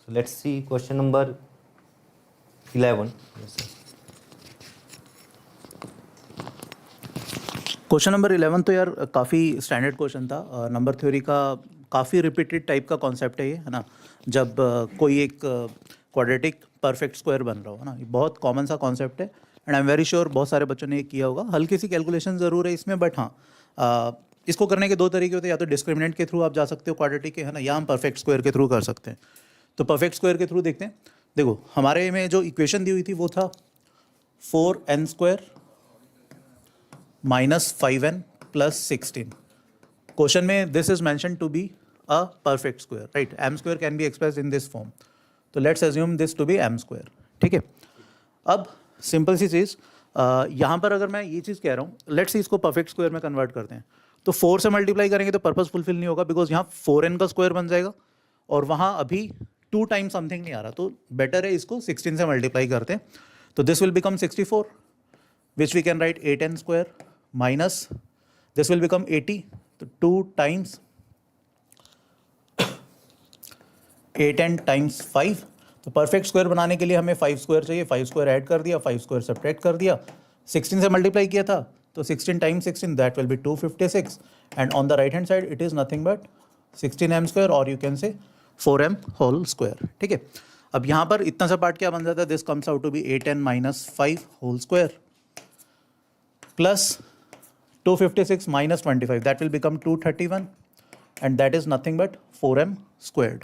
So let's see question number 11. Yes, sir. Question number 11 तो यार काफ़ी स्टैंडर्ड क्वेश्चन था. नंबर थ्योरी का काफ़ी रिपीटेड टाइप का कॉन्सेप्ट है ये, है ना. जब कोई एक क्वाड्रेटिक परफेक्ट स्क्वायर बन रहा हो, है ना. ये बहुत कॉमन सा कॉन्सेप्ट है and I am very sure बहुत सारे बच्चों ने ये किया होगा. हल्की सी कैलकुलेशन ज़रूर है इसमें, बट हाँ इसको करने के दो तरीके होते हैं. या तो डिस्क्रिमिनेंट के थ्रू आप जा सकते हो क्वाड्रेटिक के, है ना, या हम परफेक्ट स्क्वायर के थ्रू कर सकते हैं. तो परफेक्ट स्क्वायर के थ्रू देखते हैं. देखो हमारे में जो इक्वेशन दी हुई थी वो था 4n² minus 5n plus 16. Question में this is mention to be a perfect square, right. M square can be expressed in this form. तो let's assume this to be M square. ठीक है. अब सिंपल सी चीज़, यहाँ पर अगर मैं ये चीज़ कह रहा हूँ, लेट्स सी इसको परफेक्ट स्क्वायर में कन्वर्ट करते हैं. तो 4 से मल्टीप्लाई करेंगे तो पर्पस फुलफिल नहीं होगा, बिकॉज यहाँ 4n का स्क्वायर बन जाएगा और वहाँ अभी 2 टाइम समथिंग नहीं आ रहा. तो बेटर है इसको 16 से मल्टीप्लाई करते हैं. तो this will become 64, which we can write 8n square minus this will become 80. तो 2 times 8n times 5. तो परफेक्ट स्क्वायर बनाने के लिए हमें 5 स्क्वायर चाहिए. 5 स्क्वायर ऐड कर दिया, 5 स्क्वायर सब्ट्रैक्ट कर दिया, 16 से मल्टीप्लाई किया था. तो 16 times 16 that will be 256 and on the right hand side it is nothing but 16m square or you can say 4m whole square. ठीक है. अब यहाँ पर इतना सा पार्ट क्या बन जाता है, this comes out to be 8n minus 5 whole square plus 256 minus 25, that will become 231 and that is nothing but 4m squared,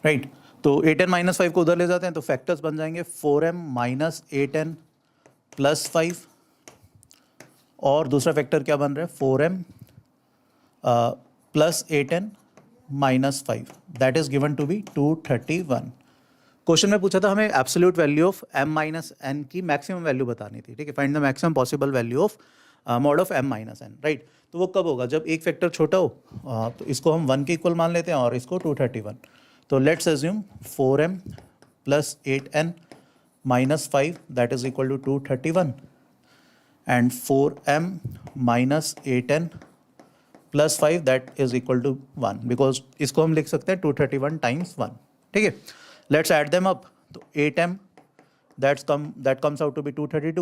right. तो 8n minus 5 को उधर ले जाते हैं तो फैक्टर्स बन जाएंगे 4m minus 8n plus 5 और दूसरा फैक्टर क्या बन रहा है 4m plus 8n minus 5, that is given to be 231. Question में पूछा था हमें absolute value of m minus n की मैक्सिमम वैल्यू बतानी थी. ठीक है. Find the maximum possible value of mod of m minus n, right. तो वो कब होगा, जब एक फैक्टर छोटा हो. तो इसको हम 1 के इक्वल मान लेते हैं और इसको 231. तो let's assume 4m plus 8n minus 5 that is equal to 231 and 4m minus 8n plus 5 that is equal to 1, because इसको हम लिख सकते हैं 231 टाइम्स 1. ठीक है. Let's add them up. तो 8m that comes out to be 232.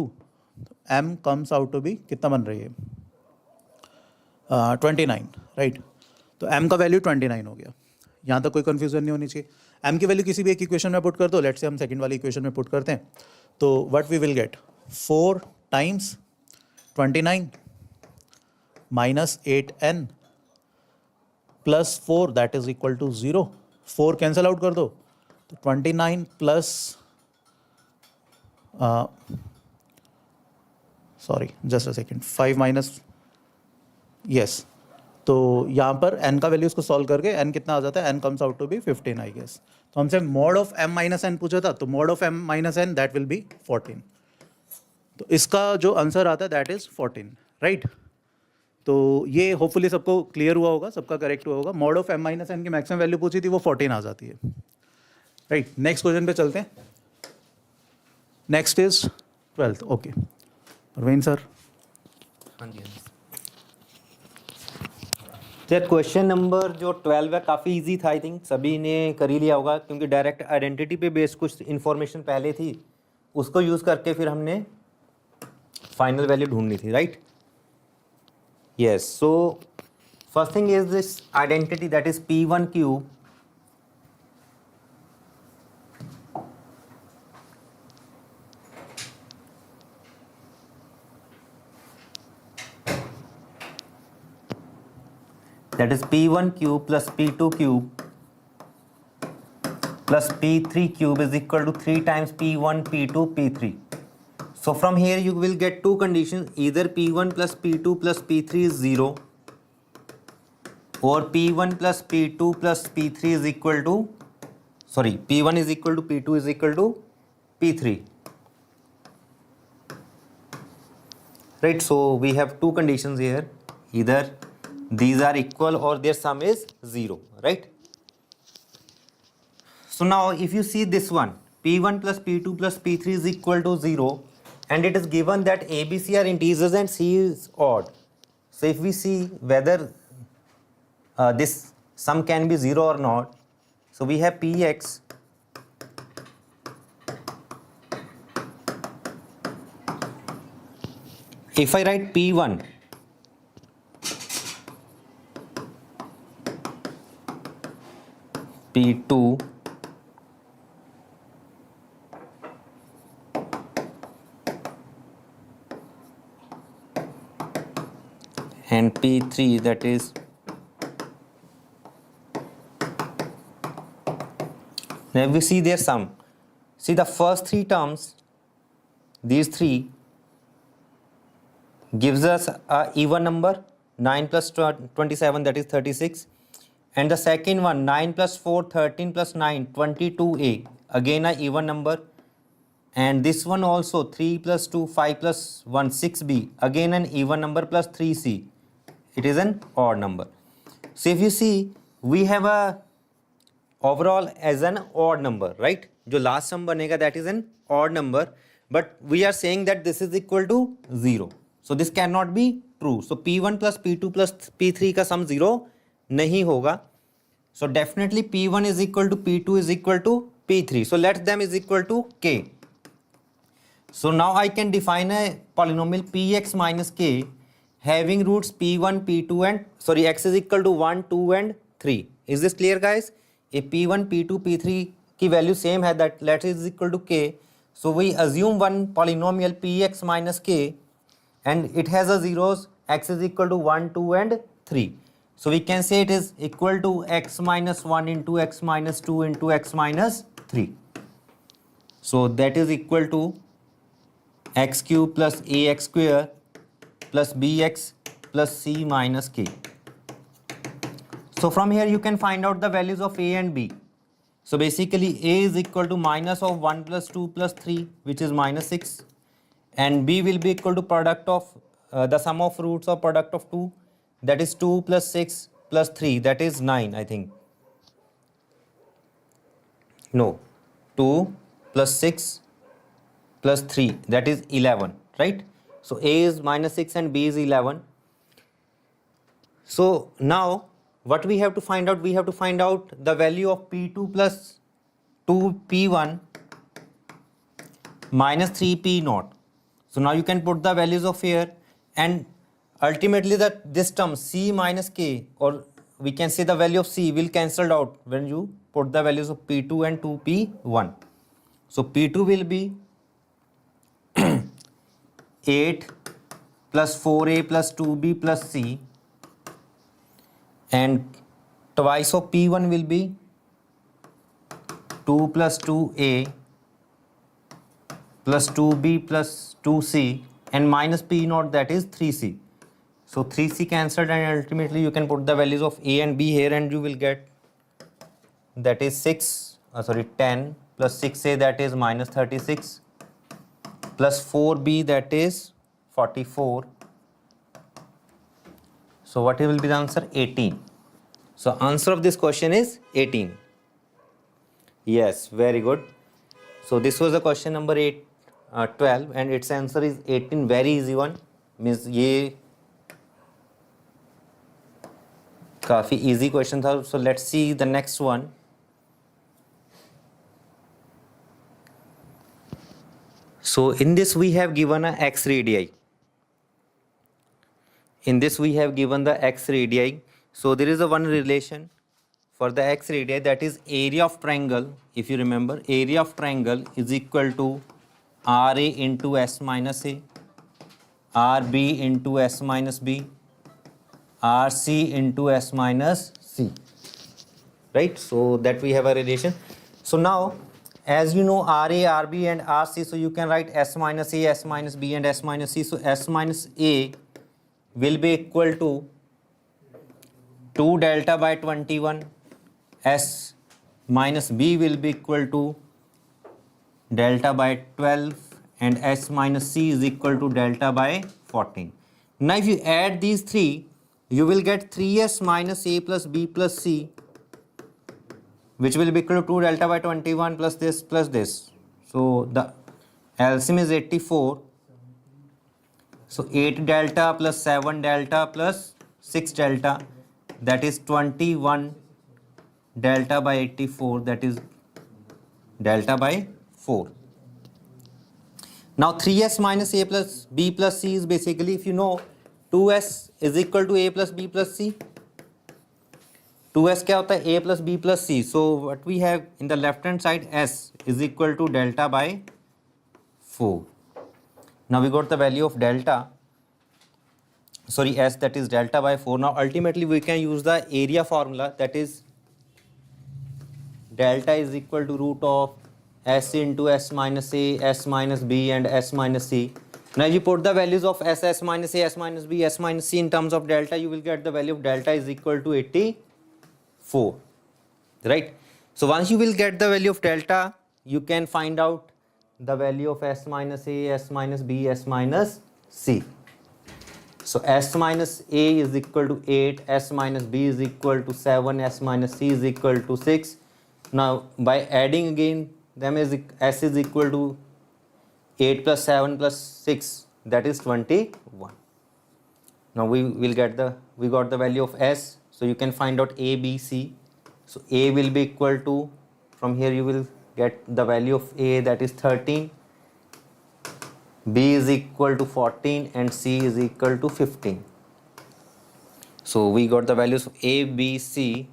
m comes out to be कितना बन रही है 29, राइट. तो m का वैल्यू 29 हो गया. यहाँ तक कोई कन्फ्यूजन नहीं होनी चाहिए. m की वैल्यू किसी भी एक इक्वेशन में पुट कर दो. लेट्स से हम सेकंड वाली इक्वेशन में पुट करते हैं. तो what we will get 4 times 29 minus 8n plus 4 that is equal to 0. 4 cancel out कर दो तो 29 plus sorry just a second 5 minus yes. तो यहाँ पर n का वैल्यू इसको सॉल्व करके n कितना आ जाता है, n comes out to be 15 I guess. तो हमसे mod of m minus n पूछा था, तो mod of m minus n that will be 14. तो इसका जो आंसर आता है दैट इज 14, राइट. तो ये होपफुली सबको क्लियर हुआ होगा, सबका करेक्ट हुआ होगा. Mod of m minus n की मैक्सिमम वैल्यू पूछी थी, वो 14 आ जाती है, राइट. नेक्स्ट क्वेश्चन पे चलते हैं. Next is 12th. Okay Parveen sir. हाँ जी. तो क्वेश्चन नंबर जो 12 है काफ़ी इजी था. आई थिंक सभी ने कर ही लिया होगा, क्योंकि डायरेक्ट आइडेंटिटी पे बेस्ड कुछ इन्फॉर्मेशन पहले थी, उसको यूज़ करके फिर हमने फाइनल वैल्यू ढूंढनी थी, right. Yes. So first thing is this identity that is p1 cube that is p1 cube plus p2 cube plus p3 cube is equal to 3 times p1 p2 p3. So from here you will get two conditions, either p1 plus p2 plus p3 is 0 or p1 plus p2 plus p3 is equal to p1 is equal to p2 is equal to p3, right. So we have two conditions here, either these are equal or their sum is 0, right. So now if you see this one, p1 plus p2 plus p3 is equal to 0 and it is given that a, b, c are integers and c is odd. So if we see whether this sum can be 0 or not. So we have Px if I write P1 P2 and P3, that is now we see their sum. See the first three terms, these three gives us a even number 9 plus 27, that is 36, and the second one 9 plus 4 13 plus 9 22a, again a even number, and this one also 3 plus 2 5 plus 1 6b, again an even number, plus 3c, it is an odd number. So if you see, we have a overall as an odd number, right? जो last sum बनेगा that is an odd number, but we are saying that this is equal to 0. So this cannot be true. So P1 plus P2 plus P3 का sum 0 नहीं होगा. So definitely P1 is equal to P2 is equal to P3. So let them is equal to K. So now I can define a polynomial Px minus K having roots P1, P2 and sorry x is equal to 1, 2 and 3. Is this clear guys? If P1, P2, P3 की value same है, that let is equal to K. So we assume one polynomial Px minus K and it has a zeros, x is equal to 1, 2 and 3. So we can say it is equal to x minus 1 into x minus 2 into x minus 3. So that is equal to x cube plus ax square plus bx plus c minus k. So from here you can find out the values of a and b. So basically a is equal to minus of 1 plus 2 plus 3, which is minus 6, and b will be equal to product of the sum of roots of product of 2, that is 2 plus 6 plus 3, that is 9 I think. No, 2 plus 6 plus 3, that is 11, right? So a is minus 6 and b is 11. So now what we have to find out? We have to find out the value of P2 plus 2P1 minus 3P naught. So now you can put the values of here, and ultimately this term C minus K, or we can say the value of C, will cancelled out when you put the values of P2 and 2P1. So P2 will be 8 plus 4A plus 2B plus C, and twice of P1 will be 2 plus 2A plus 2B plus 2C, and minus P naught, that is 3C. So 3C cancelled, and ultimately you can put the values of A and B here, and you will get, that is 10 plus 6A, that is minus 36, plus 4B, that is 44. So what will be the answer? 18. So answer of this question is 18. Yes, very good. So this was the question number 12 and its answer is 18. Very easy one. Means ये काफ़ी easy question था. So let's see the next one. So in this we have given a x radii. In this we have given the x radii. So there is a one relation for the x radii, that is area of triangle. If you remember, area of triangle is equal to RA into S minus A, RB into S minus B, RC into S minus C. Right? So that we have a relation. So now, as you know, RA, RB and RC, so you can write S minus A, S minus B and S minus C. So S minus A will be equal to 2 delta by 21. S minus B will be equal to delta by 12, and S minus C is equal to delta by 14. Now if you add these three, you will get 3S minus A plus B plus C, which will be equal to 2 delta by 21 plus this plus this. So the LCM is 84. So 8 delta plus 7 delta plus 6 delta, that is 21 delta by 84, that is delta by 4. Now 3s minus a plus b plus c is basically, if you know, 2s is equal to a plus b plus c. 2s क्या होता है? a plus b plus c. So what we have in the left hand side, s is equal to delta by 4. Now we got the value of delta, sorry, s, that is delta by 4. Now ultimately we can use the area formula, that is delta is equal to root of s into s minus a, s minus b and s minus c. Now you put the values of s, s minus a, s minus b, s minus c in terms of delta, you will get the value of delta is equal to 84, right? So once you will get the value of delta, you can find out the value of s minus a, s minus b, s minus c. So s minus a is equal to 8, s minus b is equal to 7, s minus c is equal to 6. Now by adding again them, is s is equal to 8 plus 7 plus 6, that is 21. Now we got the value of s, so you can find out a, b, c. So a will be equal to, from here you will get the value of a, that is 13, b is equal to 14 and c is equal to 15. So we got the values of a, b, c,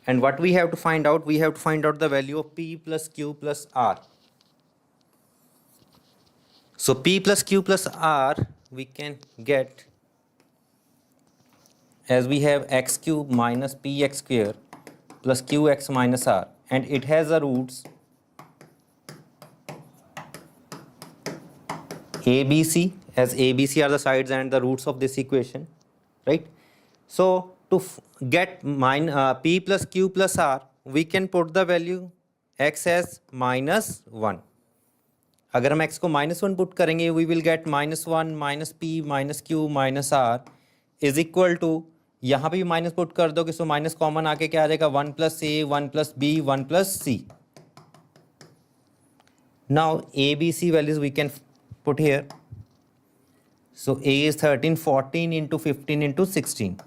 and what we have to find out, we have to find out the value of p plus q plus r. So p plus q plus r we can get, as we have x cube minus px square plus qx minus r, and it has the roots a, b, c, as a, b, c are the sides and the roots of this equation, right? So to get p plus q plus r, we can put the value x as minus 1. अगर हम x को -1 put करेंगे, we will get -1 minus p minus q minus r is equal to, यहाँ पे भी minus put कर दोगे, so minus common आके क्या आ जाएगा? 1 plus a, 1 plus b, 1 plus c. Now a, b, c values we can put here. So a is 13, 14 into 15 into 16.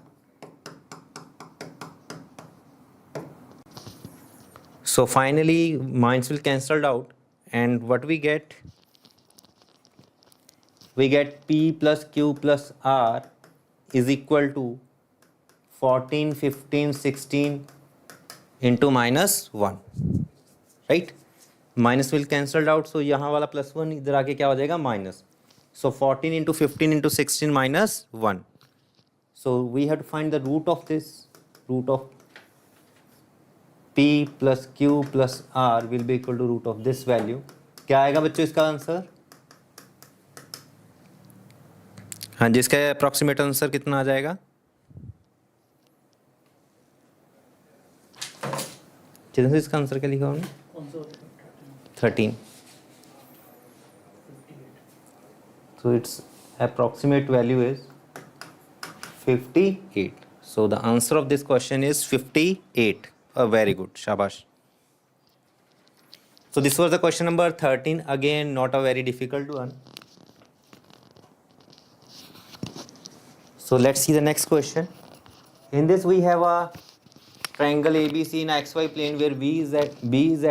So finally minds will cancelled out, and what we get? We get p plus q plus r is equal to 14, 15, 16 into -1, right? Minus will cancelled out, so यहाँ वाला +1 इधर आके क्या हो जाएगा? Minus. So 14 into 15 into 16 minus 1. So we have to find the root of this. Root of p plus q plus r will be equal to root of this value. क्या आएगा बच्चों इसका आंसर? हाँ जी, इसका अप्रॉक्सीमेट आंसर कितना आ जाएगा? चलिए इसका आंसर क्या लिखा हमने? 13. So its approximate value is 58. So the answer of this question is 58. Very good, shabash. So this was the question number 13. Again, not a very difficult one. So let's see the next question. In this we have a triangle ABC in a XY plane where B is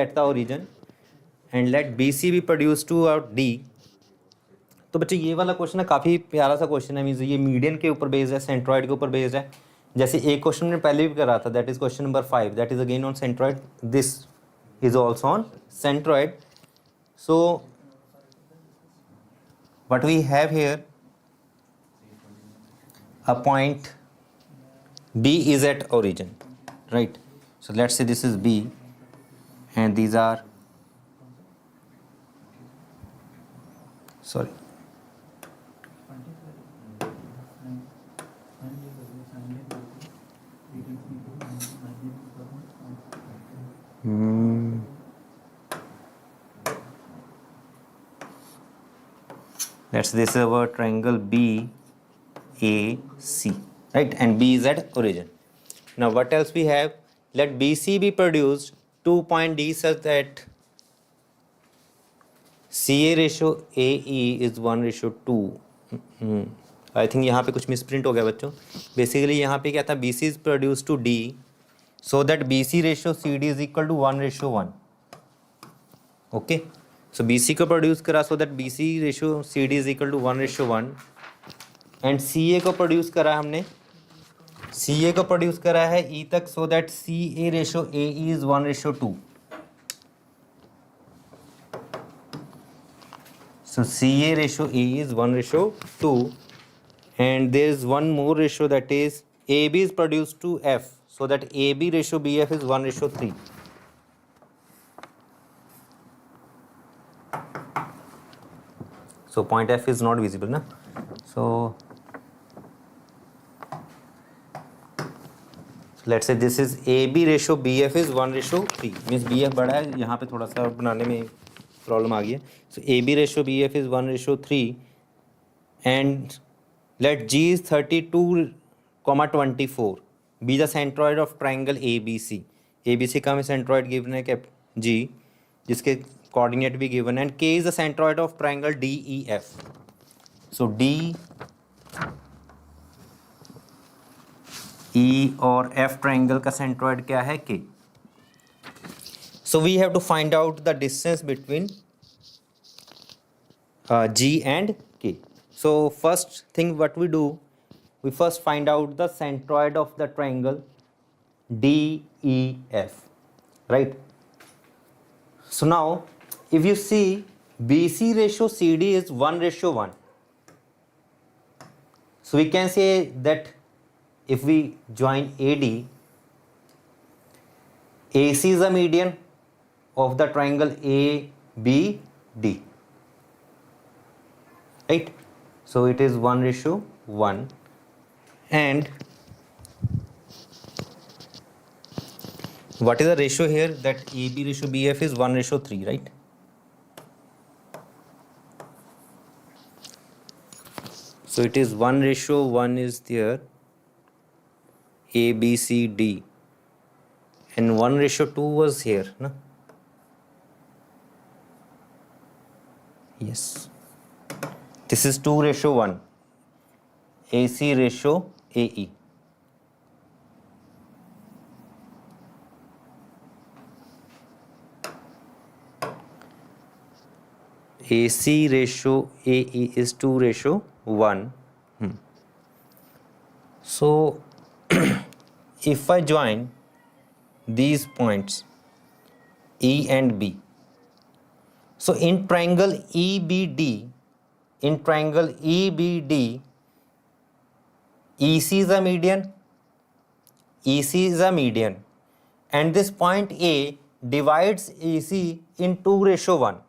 at the origin, and let BC be produced to out D. तो बच्चे ये वाला question है, काफ़ी प्यारा सा question है. Means ये मीडियन के ऊपर बेस्ड है, सेंट्रॉइड के ऊपर बेस्ड है. जैसे एक क्वेश्चन ने पहले भी करा था, that is question number 5, that is again on centroid. This is also on centroid. So what we have here, a point B is at origin, right? So let's say this is B and these are, sorry, let's say this is our triangle B A C, right? And B is at origin. Now what else we have? Let BC be produced to point D such that CA ratio AE is 1:2. I think यहाँ पे कुछ misprint हो गया बच्चों. Basically यहाँ पे क्या था? BC is produced to D so that BC ratio CD is equal to 1:1. Okay, so BC को प्रोड्यूस करा so that BC ratio CD is equal to 1:1 and CA को प्रोड्यूस करा हमने, CA को प्रोड्यूस करा है E तक so that CA ratio AE is 1:2. So CA ratio AE is 1:2 and there is one more ratio that is AB is produced to F so that AB ratio BF is 1:3. So point F is not visible na. So let's say this is AB ratio BF is 1:3 means BF बड़ा है, यहाँ पे थोड़ा सा बनाने में problem आ गई है. So AB ratio BF is 1:3 and let G is 32,24 be the centroid of triangle ABC. ABC का हमें centroid given है क्या G, जिसके coordinate भी given है, and K is the centroid of triangle DEF. So D E और F triangle का centroid क्या है K. So we have to find out the distance between G and K. So first thing what we do, we first find out the centroid of the triangle DEF, right? So now if you see BC ratio CD is 1:1. So we can say that if we join AD, AC is the median of the triangle ABD, right? So it is 1:1 and what is the ratio here, that AB ratio BF is 1:3, right? So it is 1:1 is there, ABCD, and 1:2 was here, no? Yes, this is 2:1, AC ratio AE. AC ratio AE is 2:1. So if I join these points E and B, so in triangle EBD, EC is a median, and this point A divides EC in 2:1.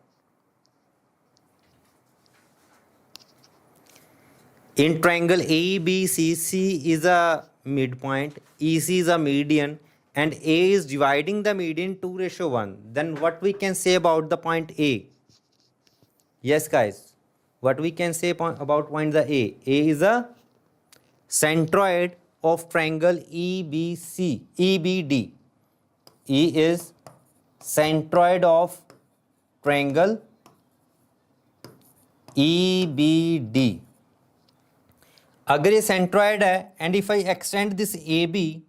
In triangle ABC, C is a midpoint, EC is a median, and A is dividing the median 2:1. Then what we can say about the point A? Yes guys, what we can say about point the A? A is a centroid of triangle EBD. E is centroid of triangle EBD. अगर ये centroid है and if I extend this AB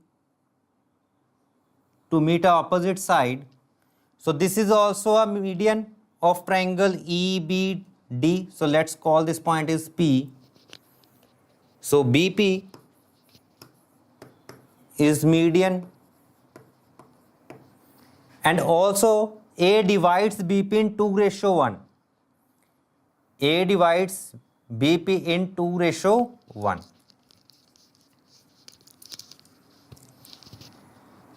to meet a opposite side, so this is also a median of triangle EBD. So let's call this point is P. So BP is median, and also A divides BP in 2:1. A divides BP in 2:1.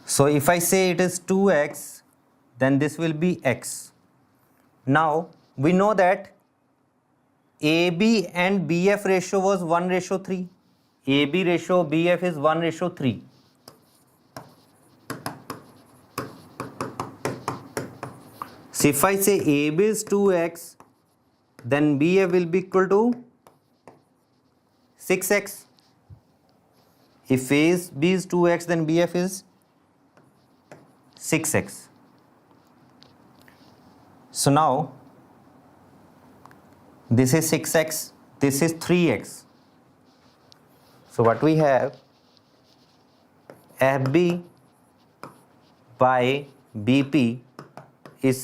So if I say it is 2x, then this will be x. Now we know that AB and BF ratio was 1:3. AB ratio BF is 1:3. So if I say AB is 2x, then BF will be equal to 6x. If B is 2x, then BF is 6x. So now this is 6x, this is 3x. So what we have, FB by BP is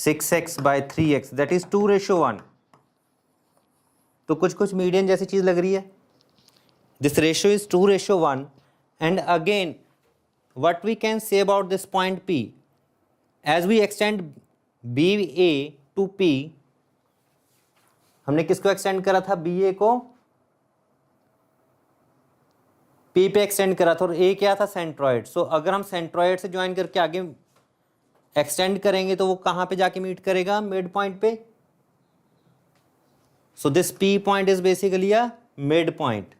6x by 3x, that is 2:1. तो कुछ कुछ median जैसी चीज़ लग रही है. This ratio is 2:1. And again, what we can say about this point P, as we extend BA to P, हमने किसको extend करा था? BA को P पे एक्सटेंड करा था, और A क्या था? सेंट्रॉइड. सो अगर हम सेंट्रॉइड से ज्वाइन करके आगे एक्सटेंड करेंगे तो वो कहाँ पे जाके मीट करेगा? मिड पॉइंट पे. So this P point is basically a mid point,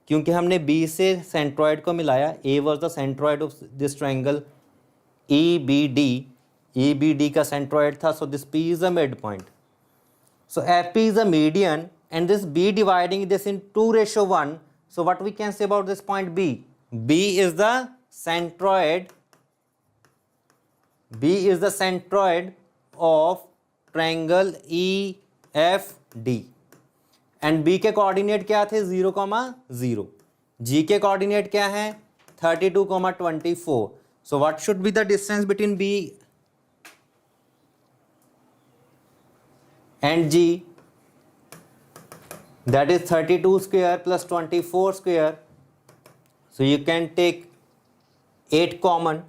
क्योंकि हमने B से सेंट्रॉइड को मिलाया. A was the centroid of this triangle EBD. EBD का सेंट्रॉइड था, so this P is a mid point. So FP is a median, and this B dividing this in 2:1. So what we can say about this point B? B is the centroid. B is the centroid of triangle EFD. And B के coordinate क्या थे? 0,0. G के coordinate क्या है? 32,24. So what should be the distance between B and G? That is 32 square plus 24 square. So you can take 8 common.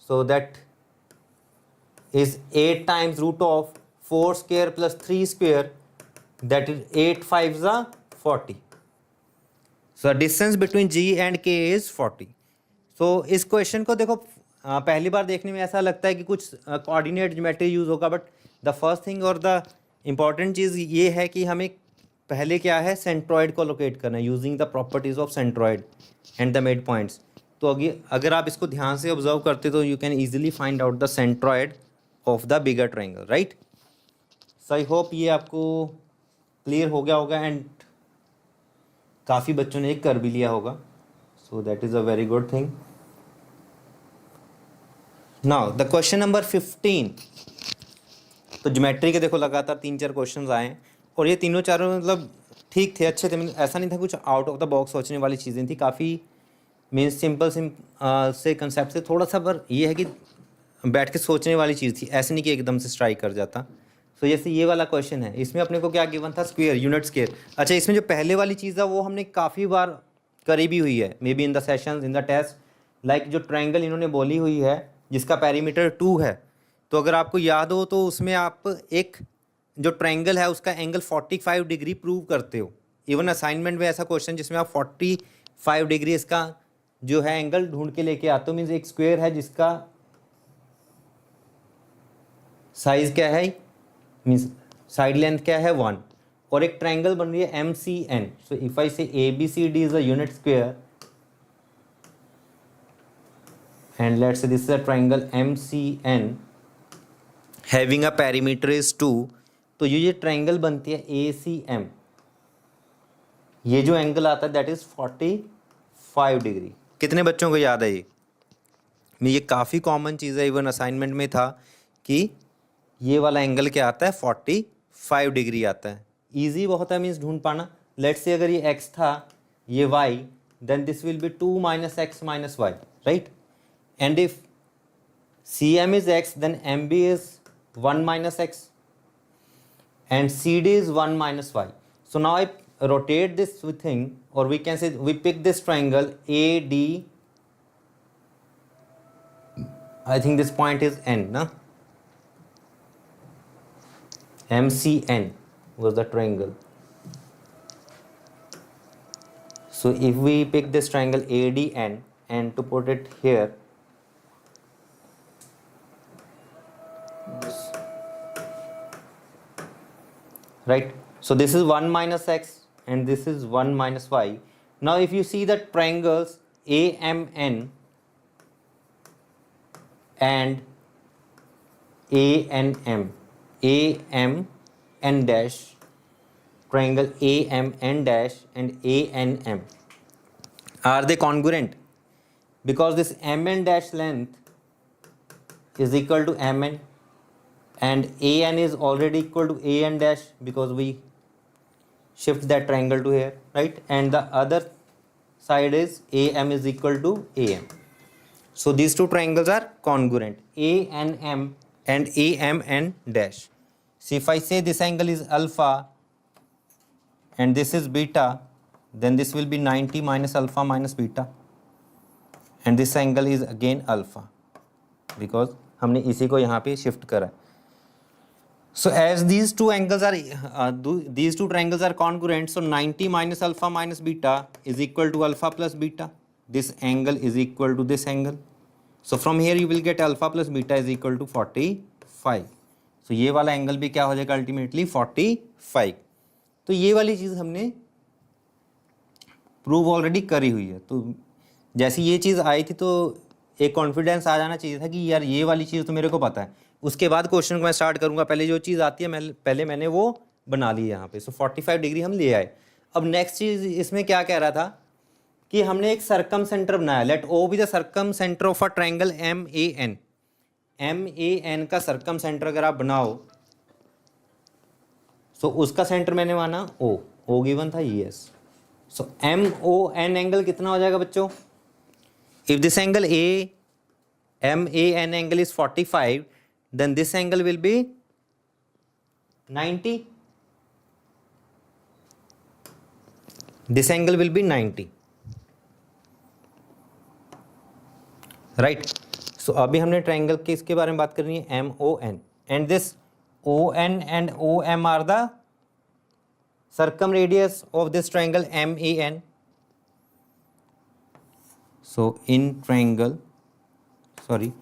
So that is 8 times root of 4 square plus 3 square. That is 8 5s are 40. So the distance between G and K is 40. So इस question को देखो, पहली बार देखने में ऐसा लगता है कि कुछ कोऑर्डिनेट ज्योमेट्री यूज़ होगा, बट द फर्स्ट थिंग और द इम्पॉर्टेंट चीज़ ये है कि हमें पहले क्या है? सेंट्रॉइड को लोकेट करना है using the properties of centroid and the mid points. तो अगर आप इसको ध्यान से ऑब्जर्व करते तो you can easily find out the centroid of the bigger triangle, right. So I hope ये आपको क्लियर हो गया होगा, एंड काफ़ी बच्चों ने कर भी लिया होगा. So that is a very good thing. Now the question number 15. तो ज्योमेट्री के देखो लगातार 3-4 क्वेश्चंस आए, और ये तीनों चारों मतलब ठीक थे, अच्छे थे. ऐसा नहीं था कुछ आउट ऑफ द बॉक्स सोचने वाली चीज़ें थी, काफ़ी मीन्स सिंपल से कंसेप्ट से थोड़ा सा, पर ये है कि बैठ के सोचने वाली चीज़ थी, ऐसे नहीं कि एकदम से स्ट्राइक कर जाता. तो जैसे ये वाला क्वेश्चन है, इसमें अपने को क्या गिवन था? Square, unit square. अच्छा, इसमें जो पहले वाली चीज़ है वो हमने काफ़ी बार करी भी हुई है, maybe in the sessions, in the test. Like जो ट्रायंगल इन्होंने बोली हुई है जिसका पेरीमीटर 2 है, तो अगर आपको याद हो तो उसमें आप एक जो ट्रायंगल है उसका एंगल 45 डिग्री प्रूव करते हो. इवन असाइनमेंट में ऐसा क्वेश्चन जिसमें आप 45 डिग्री इसका जो है एंगल ढूंढ के लेके आते हो. मीन्स एक स्क्वायर है जिसका साइज क्या है, मीन्स साइड लेंथ क्या है 1, और एक ट्रायंगल बन रही है MCN. सो इफ आई से ABCD is a unit square, and let's say this is a triangle MCN having a perimeter is 2. तो ये ट्रायंगल बनती है ACM. ये जो एंगल आता है दैट इज 45 डिग्री. कितने बच्चों को याद है ये काफ़ी कॉमन चीज़ है, इवन असाइनमेंट में था कि ये वाला एंगल क्या आता है? 45 डिग्री आता है. ईजी बहुत है मीन्स ढूंढ पाना. लेट्स से अगर ये x था, ये y, then this will be 2 - x - y, right. And if CM is x, then MB is 1 - x and CD is 1 - y. So now I rotate this thing, or we can say we pick this triangle AD. I think this point is N, na? MCN was the triangle. So if we pick this triangle ADN and to put it here, right, so this is 1 - x and this is 1 - y. Now if you see the triangles AMN and ANM, AMN dash, triangle AMN dash and ANM, are they congruent? Because this MN dash length is equal to MN, and AN is already equal to AN dash because we shift that triangle to here, right? And the other side is AM is equal to AM. So these two triangles are congruent, ANM and AMN dash. So if I say this angle is alpha and this is beta, then this will be 90 minus alpha minus beta, and this angle is again alpha because हमने इसी को यहाँ पे shift करा. So as these two angles are these two triangles are congruent, so 90 minus alpha minus beta is equal to alpha plus beta. This angle is equal to this angle. So from here you will get alpha plus beta is equal to 45. So ये वाला angle भी क्या हो जाएगा ultimately 45. तो ये वाली चीज़ हमने प्रूव ऑलरेडी करी हुई है. तो जैसे ये चीज़ आई थी तो एक कॉन्फिडेंस आ जाना चाहिए था कि यार ये वाली चीज़ तो मेरे को पता है. उसके बाद क्वेश्चन को मैं स्टार्ट करूँगा. पहले जो चीज़ आती है पहले मैंने वो बना ली यहाँ पे. सो 45 डिग्री हम ले आए. अब नेक्स्ट चीज़ इसमें क्या कह रहा था कि हमने एक सर्कम सेंटर बनाया. Let O be the circumcentre of a triangle MAN. MAN का सर्कम सेंटर अगर आप बनाओ सो उसका सेंटर मैंने माना O गिवन था ES. सो MON एंगल कितना हो जाएगा बच्चों? If this angle MAN angle is 45, then this angle will be 90. This angle will be 90. Right. So अभी हमने ट्रायंगल के इसके बारे में बात करनी है MON, and this ON and OM are the circumradius of this triangle MAN. So in triangle, sorry,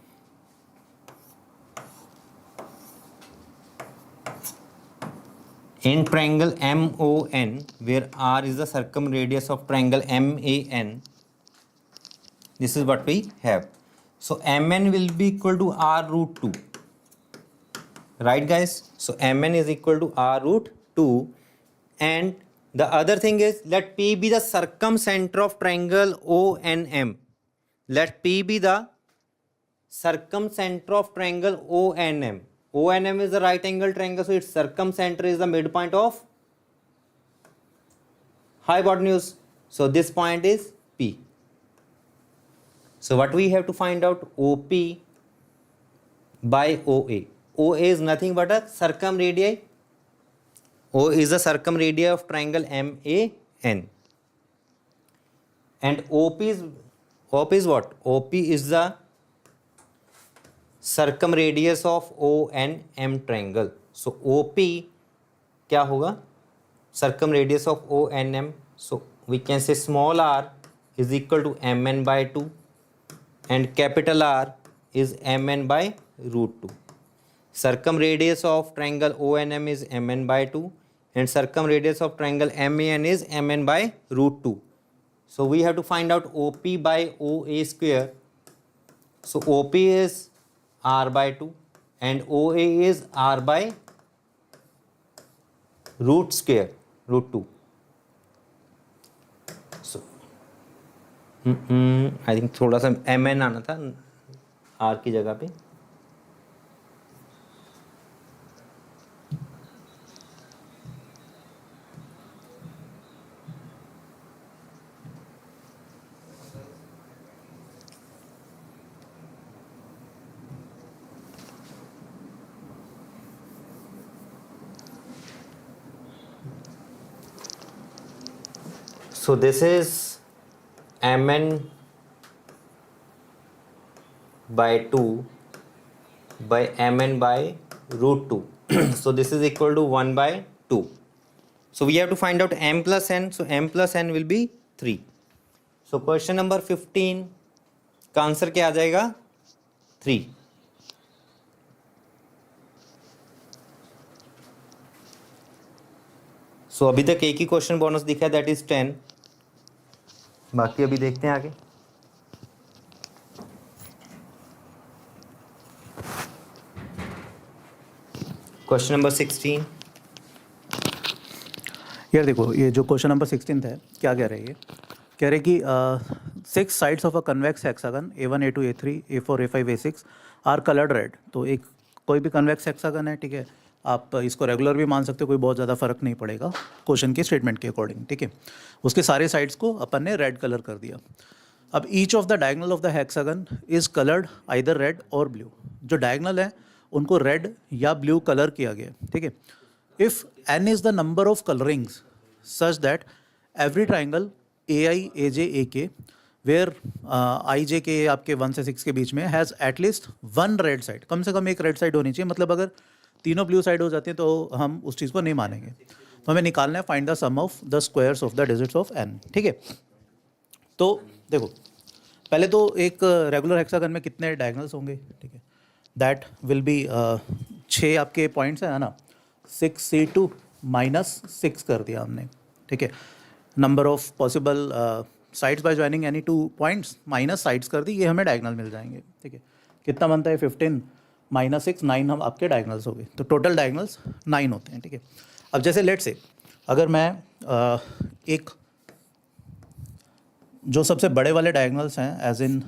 in triangle MON, where R is the circumradius of triangle MAN, this is what we have. So MN will be equal to R root 2. Right guys? So MN is equal to R root 2. And the other thing is, let P be the circumcenter of triangle ONM. Let P be the circumcenter of triangle ONM. ONM is the right angle triangle, so its circumcenter is the midpoint of hypotenuse. So this point is P. So what we have to find out? OP by OA. OA is nothing but a circumradii. O is the circumradii of triangle MAN. And OP is what? OP is the circumradius of ONM triangle. So OP क्या होगा? Circumradius of ONM. So we can say small r is equal to MN by 2 and capital R is MN by root 2. Circumradius of triangle ONM is MN by 2 and circumradius of triangle MAN is MN by root 2. So we have to find out OP by OA square. So OP is R by 2 and OA is R by root square, root 2. So I think थोड़ा सा MN आना था R की जगह पे. So this is MN by 2 by MN by root 2. So this is equal to 1 by 2. So we have to find out M plus N. So M plus N will be 3. So question number 15 का answer क्या आ जाएगा? 3. So अभी तक एक ही question bonus दिखा है, that is 10. बाकी अभी देखते हैं आगे. Question number 16. यार देखो, ये जो क्वेश्चन नंबर 16 है क्या कह रहे हैं? ये कह रहे कि 6 sides of a convex hexagon A1 A2 A3 A4 A5 A6 are coloured red. तो एक कोई भी कन्वेक्स हेक्सागन है, ठीक है, आप इसको रेगुलर भी मान सकते हो, कोई बहुत ज़्यादा फर्क नहीं पड़ेगा क्वेश्चन के स्टेटमेंट के अकॉर्डिंग, ठीक है. उसके सारे साइड्स को अपन ने रेड कलर कर दिया. अब each of the diagonal of the hexagon is coloured either red और ब्लू। जो डायगनल है उनको रेड या ब्लू कलर किया गया, ठीक है। If n is the number of colourings such that every triangle A I A J A K where आई जे के आपके 1 से 6 के बीच में has at least one red side, कम से कम एक रेड साइड होनी चाहिए। मतलब अगर तीनों ब्लू साइड हो जाती हैं तो हम उस चीज़ को नहीं मानेंगे। तो हमें निकालना है find the sum of the squares of the digits of n, ठीक है। तो देखो पहले तो एक रेगुलर हेक्सागन में कितने डायगनल्स होंगे, ठीक है। दैट विल बी 6 आपके पॉइंट्स हैं, है ना। 6c2 -6 कर दिया हमने, ठीक है। Number of possible sides by joining any 2 points minus sides कर दी, ये हमें डायगनल मिल जाएंगे, ठीक है। कितना बनता है 15 -6 9 हम आपके डायगनल्स हो गए। तो टोटल डायगनल्स 9 होते हैं, ठीक है। अब जैसे लेट से अगर मैं एक जो सबसे बड़े वाले डायगनल्स हैं एज इन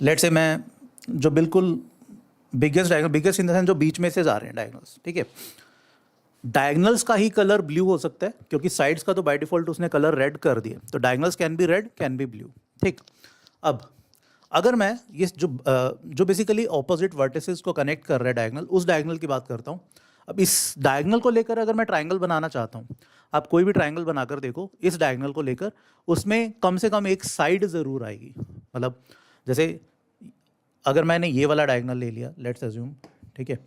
लेट से मैं जो बिल्कुल biggest diagonal, biggest in the sense जो बीच में से जा रहे हैं डायगनल्स, ठीक है। डायगनल्स का ही कलर ब्लू हो सकता है क्योंकि साइड्स का तो बाय डिफॉल्ट उसने कलर रेड कर दिया। तो diagonals can be red, can be blue, ठीक। अब अगर मैं ये जो बेसिकली ऑपोजिट वर्टिसेस को कनेक्ट कर रहा है डायगनल, उस डायगनल की बात करता हूँ। अब इस डायगनल को लेकर अगर मैं ट्राइंगल बनाना चाहता हूँ, आप कोई भी ट्राइंगल बनाकर देखो, इस डायगनल को लेकर उसमें कम से कम एक साइड ज़रूर आएगी। मतलब जैसे अगर मैंने ये वाला डायगनल ले लिया, लेट्स अज्यूम, ठीक है,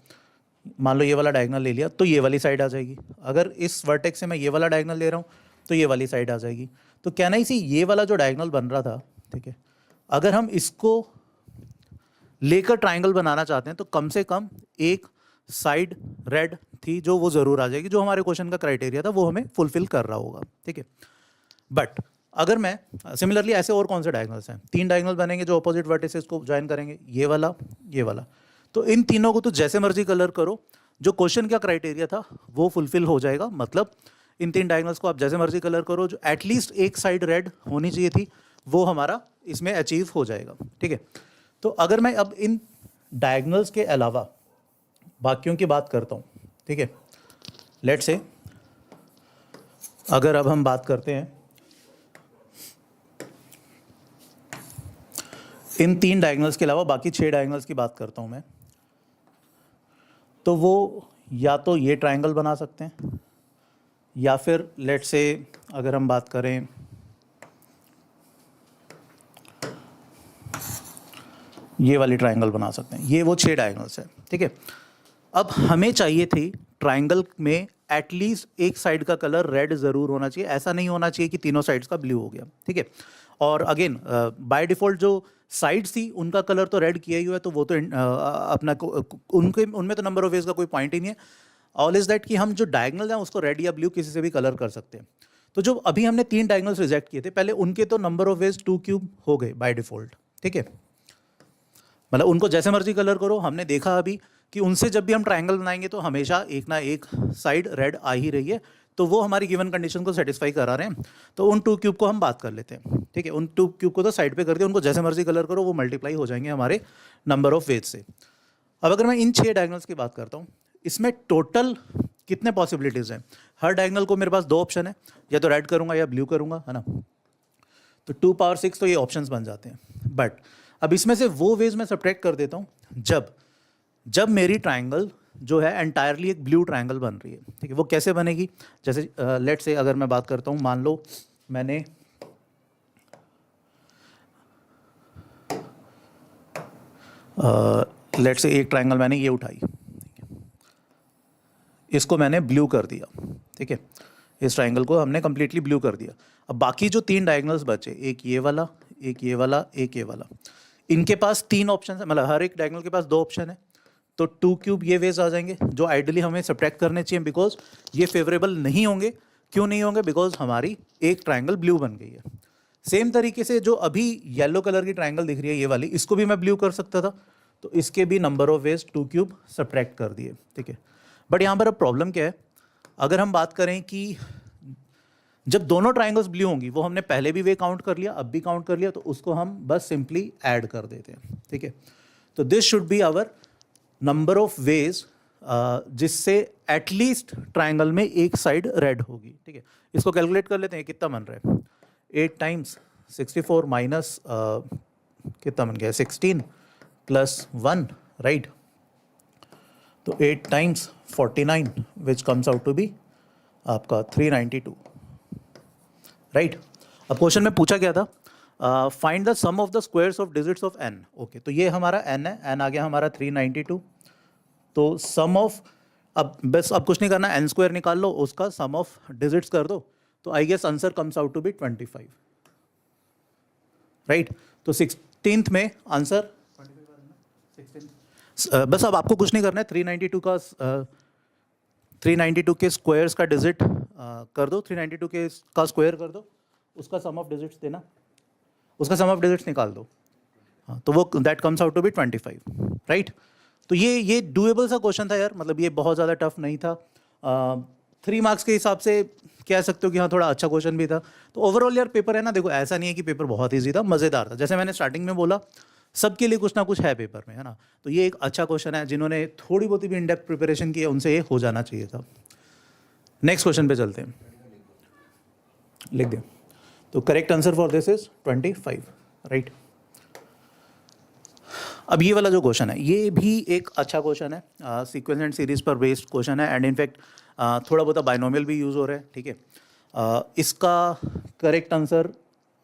मान लो ये वाला डायगनल ले लिया, तो ये वाली साइड आ जाएगी। अगर इस वर्टेक्स से मैं ये वाला डायगनल ले रहा हूँ तो ये वाली साइड आ जाएगी। तो क्या नहीं सी ये वाला जो डायगनल बन रहा था, ठीक है, अगर हम इसको लेकर ट्राइंगल बनाना चाहते हैं तो कम से कम एक साइड रेड थी जो वो ज़रूर आ जाएगी, जो हमारे क्वेश्चन का क्राइटेरिया था वो हमें फुलफिल कर रहा होगा, ठीक है। बट अगर मैं सिमिलरली ऐसे और कौन से डायगनल्स हैं, 3 डायगनल बनेंगे जो अपोजिट वर्टिसेस को ज्वाइन करेंगे, ये वाला, ये वाला। तो इन तीनों को तो जैसे मर्जी कलर करो, जो क्वेश्चन का क्राइटेरिया था वो फुलफिल हो जाएगा। मतलब इन 3 डायगनल्स को आप जैसे मर्जी कलर करो, जो एटलीस्ट एक साइड रेड होनी चाहिए थी वो हमारा इसमें अचीव हो जाएगा, ठीक है। तो अगर मैं अब इन डायगनल्स के अलावा बाकियों की बात करता हूँ, ठीक है, लेट से अगर अब हम बात करते हैं इन 3 डायगनल्स के अलावा बाकी 6 डायगनल्स की बात करता हूँ मैं, तो वो या तो ये ट्रायंगल बना सकते हैं या फिर लेट से अगर हम बात करें ये वाली ट्रायंगल बना सकते हैं। ये वो 6 डायगनल्स हैं, ठीक है। अब हमें चाहिए थी ट्रायंगल में एटलीस्ट एक साइड का कलर रेड ज़रूर होना चाहिए, ऐसा नहीं होना चाहिए कि तीनों साइड्स का ब्लू हो गया, ठीक है। और अगेन बाय डिफ़ॉल्ट जो साइड्स थी उनका कलर तो रेड किया ही हुआ है, तो वो तो अपना उनमें तो नंबर ऑफ वेज का कोई पॉइंट ही नहीं है। ऑल इज़ दैट कि हम जो डायगनल हैं उसको रेड या ब्लू किसी से भी कलर कर सकते हैं। तो जो अभी हमने 3 डायगनल्स रिजेक्ट किए थे, पहले उनके तो नंबर ऑफ वेज 2 क्यूब हो गए बाय डिफ़ॉल्ट, ठीक है। मतलब उनको जैसे मर्जी कलर करो, हमने देखा अभी कि उनसे जब भी हम ट्रायंगल बनाएंगे तो हमेशा एक ना एक साइड रेड आ ही रही है, तो वो हमारी गिवन कंडीशन को सेटिस्फाई करा रहे हैं। तो उन 2 क्यूब को हम बात कर लेते हैं, ठीक है। उन 2 क्यूब को तो साइड पे कर दिया, उनको जैसे मर्जी कलर करो, वो मल्टीप्लाई हो जाएंगे हमारे नंबर ऑफ वेज से। अब अगर मैं इन 6 डायगनल्स की बात करता हूँ, इसमें टोटल कितने पॉसिबिलिटीज़ हैं। हर डायगनल को मेरे पास 2 ऑप्शन है, या तो रेड करूँगा या ब्लू करूँगा, है ना। तो 2 पावर 6 तो ये ऑप्शंस बन जाते हैं। बट अब इसमें से वो वेज मैं सब्ट्रैक्ट कर देता हूँ जब मेरी ट्रायंगल जो है एंटायरली एक ब्लू ट्रायंगल बन रही है, ठीक है। वो कैसे बनेगी, जैसे लेट से अगर मैं बात करता हूँ, मान लो मैंने लेट से एक ट्रायंगल मैंने ये उठाई, इसको मैंने ब्लू कर दिया, ठीक है। इस ट्रायंगल को हमने कम्प्लीटली ब्लू कर दिया। अब बाकी जो 3 डायगनल्स बचे, एक ये वाला, एक ये वाला, एक ये वाला, इनके पास 3 ऑप्शन है। मतलब हर एक डायगनल के पास 2 ऑप्शन है। तो 2 क्यूब ये वेज आ जाएंगे जो आइडियली हमें सब्ट्रैक्ट करने चाहिए, बिकॉज ये फेवरेबल नहीं होंगे। क्यों नहीं होंगे, बिकॉज हमारी एक ट्रायंगल ब्लू बन गई है। सेम तरीके से जो अभी येलो कलर की ट्रायंगल दिख रही है ये वाली, इसको भी मैं ब्लू कर सकता था, तो इसके भी number of veg 2 cube subtract कर दिए, ठीक है। बट यहाँ पर अब प्रॉब्लम क्या है, अगर हम बात करें कि जब दोनों ट्रायंगल्स ब्लू होंगी, वो हमने पहले भी वे काउंट कर लिया, अब भी काउंट कर लिया, तो उसको हम बस सिंपली ऐड कर देते हैं, ठीक है। तो this should be our number of ways जिससे एटलीस्ट ट्रायंगल में एक साइड रेड होगी, ठीक है। इसको कैलकुलेट कर लेते हैं, कितना बन रहा है। 8 टाइम्स 64 माइनस कितना बन गया 16 प्लस 1 राइट, तो 8 times 49 which comes out to be आपका 392 राइट। अब क्वेश्चन में पूछा गया था find the sum of the squares of digits of n। Okay, तो ये हमारा n है, n आ गया हमारा 392, तो सम ऑफ, अब बस अब कुछ नहीं करना, n स्क्वायर निकाल लो, उसका सम ऑफ डिजिट्स कर दो, तो I guess answer comes out to be 25 right. तो 16th में आंसर 16, बस अब आपको कुछ नहीं करना है, 392 का 392 के स्क्वायर्स का डिजिट कर दो, 392 के का स्क्वायर कर दो, उसका सम ऑफ डिजिट्स देना, उसका सम ऑफ डिजिट्स निकाल दो, हाँ, तो वो that comes out to be 25 right. तो ये डूएबल सा क्वेश्चन था यार, मतलब ये बहुत ज़्यादा टफ नहीं था, 3 मार्क्स के हिसाब से कह सकते हो कि हाँ थोड़ा अच्छा क्वेश्चन भी था। तो ओवरऑल यार पेपर है ना, देखो ऐसा नहीं है कि पेपर बहुत ईजी था, मज़ेदार था, जैसे मैंने स्टार्टिंग में बोला सबके लिए कुछ ना कुछ है पेपर में, है ना। तो ये एक अच्छा क्वेश्चन है, जिन्होंने थोड़ी बहुत भी इन डेप्थ प्रिपरेशन की है उनसे ये हो जाना चाहिए था। नेक्स्ट क्वेश्चन पे चलते हैं, लिख दें। तो correct answer for this is 25 right. अब ये वाला जो क्वेश्चन है ये भी एक अच्छा क्वेश्चन है, सीक्वेंस एंड सीरीज पर बेस्ड क्वेश्चन है, एंड इनफैक्ट थोड़ा बहुत बाइनोमियल भी यूज़ हो रहा है, ठीक है। इसका करेक्ट आंसर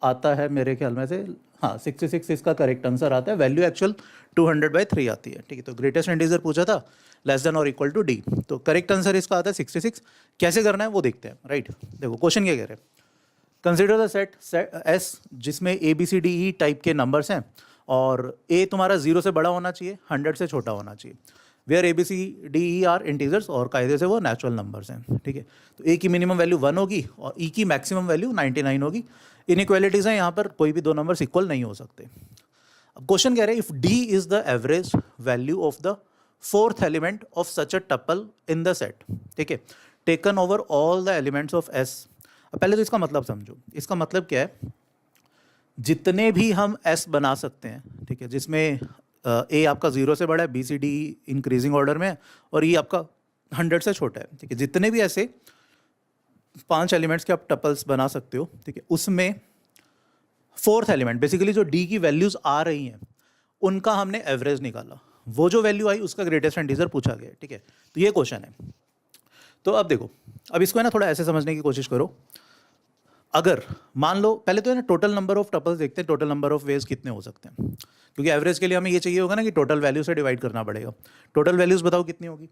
आता है मेरे ख्याल में से, हाँ 66 इसका करेक्ट आंसर आता है, वैल्यू एक्चुअल 200/3 आती है, ठीक है। तो ग्रेटेस्ट इंटीजर पूछा था लेस देन और इक्वल टू डी, तो करेक्ट आंसर इसका आता है 66। कैसे करना है वो देखते हैं राइट। देखो क्वेश्चन क्या कह रहे हैं, कंसिडर द सेट एस जिसमें A B C D E type के नंबर्स हैं, और ए तुम्हारा 0 से बड़ा होना चाहिए, 100 से छोटा होना चाहिए, where A B C D E are integers, और कायदे से वो नेचुरल नंबर्स हैं, ठीक है। तो ए की मिनिमम वैल्यू 1 होगी और ई की मैक्सिमम वैल्यू 99 होगी। इनइक्वालिटीज़ हैं यहाँ पर, कोई भी दो नंबर्स इक्वल नहीं हो सकते। अब क्वेश्चन कह रहे हैं if D is the average value of the 4th element of such a tuple in the set, ठीक है, taken over all the elements of S. अब पहले तो इसका मतलब समझो, इसका मतलब क्या है, जितने भी हम एस बना सकते हैं, ठीक है, जिसमें ए आपका 0 से बड़ा है, B C D increasing order में है, और ई आपका 100 से छोटा है, ठीक है, जितने भी ऐसे 5 एलिमेंट्स के आप टपल्स बना सकते हो, ठीक है, उसमें 4th एलिमेंट बेसिकली जो डी की वैल्यूज आ रही हैं उनका हमने एवरेज निकाला, वो जो वैल्यू आई उसका ग्रेटेस्ट इंटीजर पूछा गया, ठीक है। तो ये क्वेश्चन है। तो अब देखो, अब इसको है ना थोड़ा ऐसे समझने की कोशिश करो, अगर मान लो पहले तो है ना टोटल नंबर ऑफ टपल्स देखते हैं, टोटल नंबर ऑफ वेज कितने हो सकते हैं, क्योंकि एवरेज के लिए हमें ये चाहिए होगा ना कि टोटल वैल्यू से डिवाइड करना पड़ेगा। टोटल वैल्यूज बताओ कितनी होगी,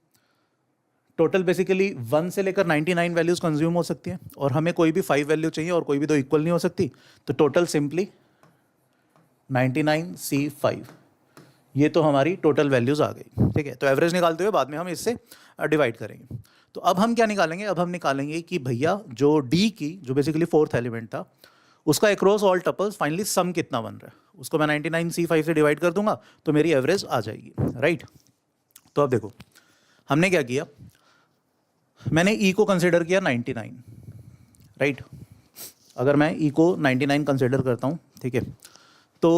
टोटल बेसिकली 1 से लेकर 99 वैल्यूज कंज्यूम हो सकती हैं, और हमें कोई भी 5 वैल्यू चाहिए और कोई भी दो इक्वल नहीं हो सकती, तो टोटल सिंपली 99C5, ये तो हमारी टोटल वैल्यूज आ गई, ठीक है। तो एवरेज निकालते हुए बाद में हम इससे डिवाइड करेंगे। तो अब हम क्या निकालेंगे, अब हम निकालेंगे कि भैया जो डी की जो बेसिकली 4th एलिमेंट था उसका across all tuples finally sum कितना बन रहा है, उसको मैं 99C5 से डिवाइड कर दूंगा तो मेरी एवरेज आ जाएगी राइट। तो अब देखो हमने क्या किया, मैंने ई को कंसिडर किया 99 राइट। अगर मैं ई को 99 कंसिडर करता हूँ, ठीक है, तो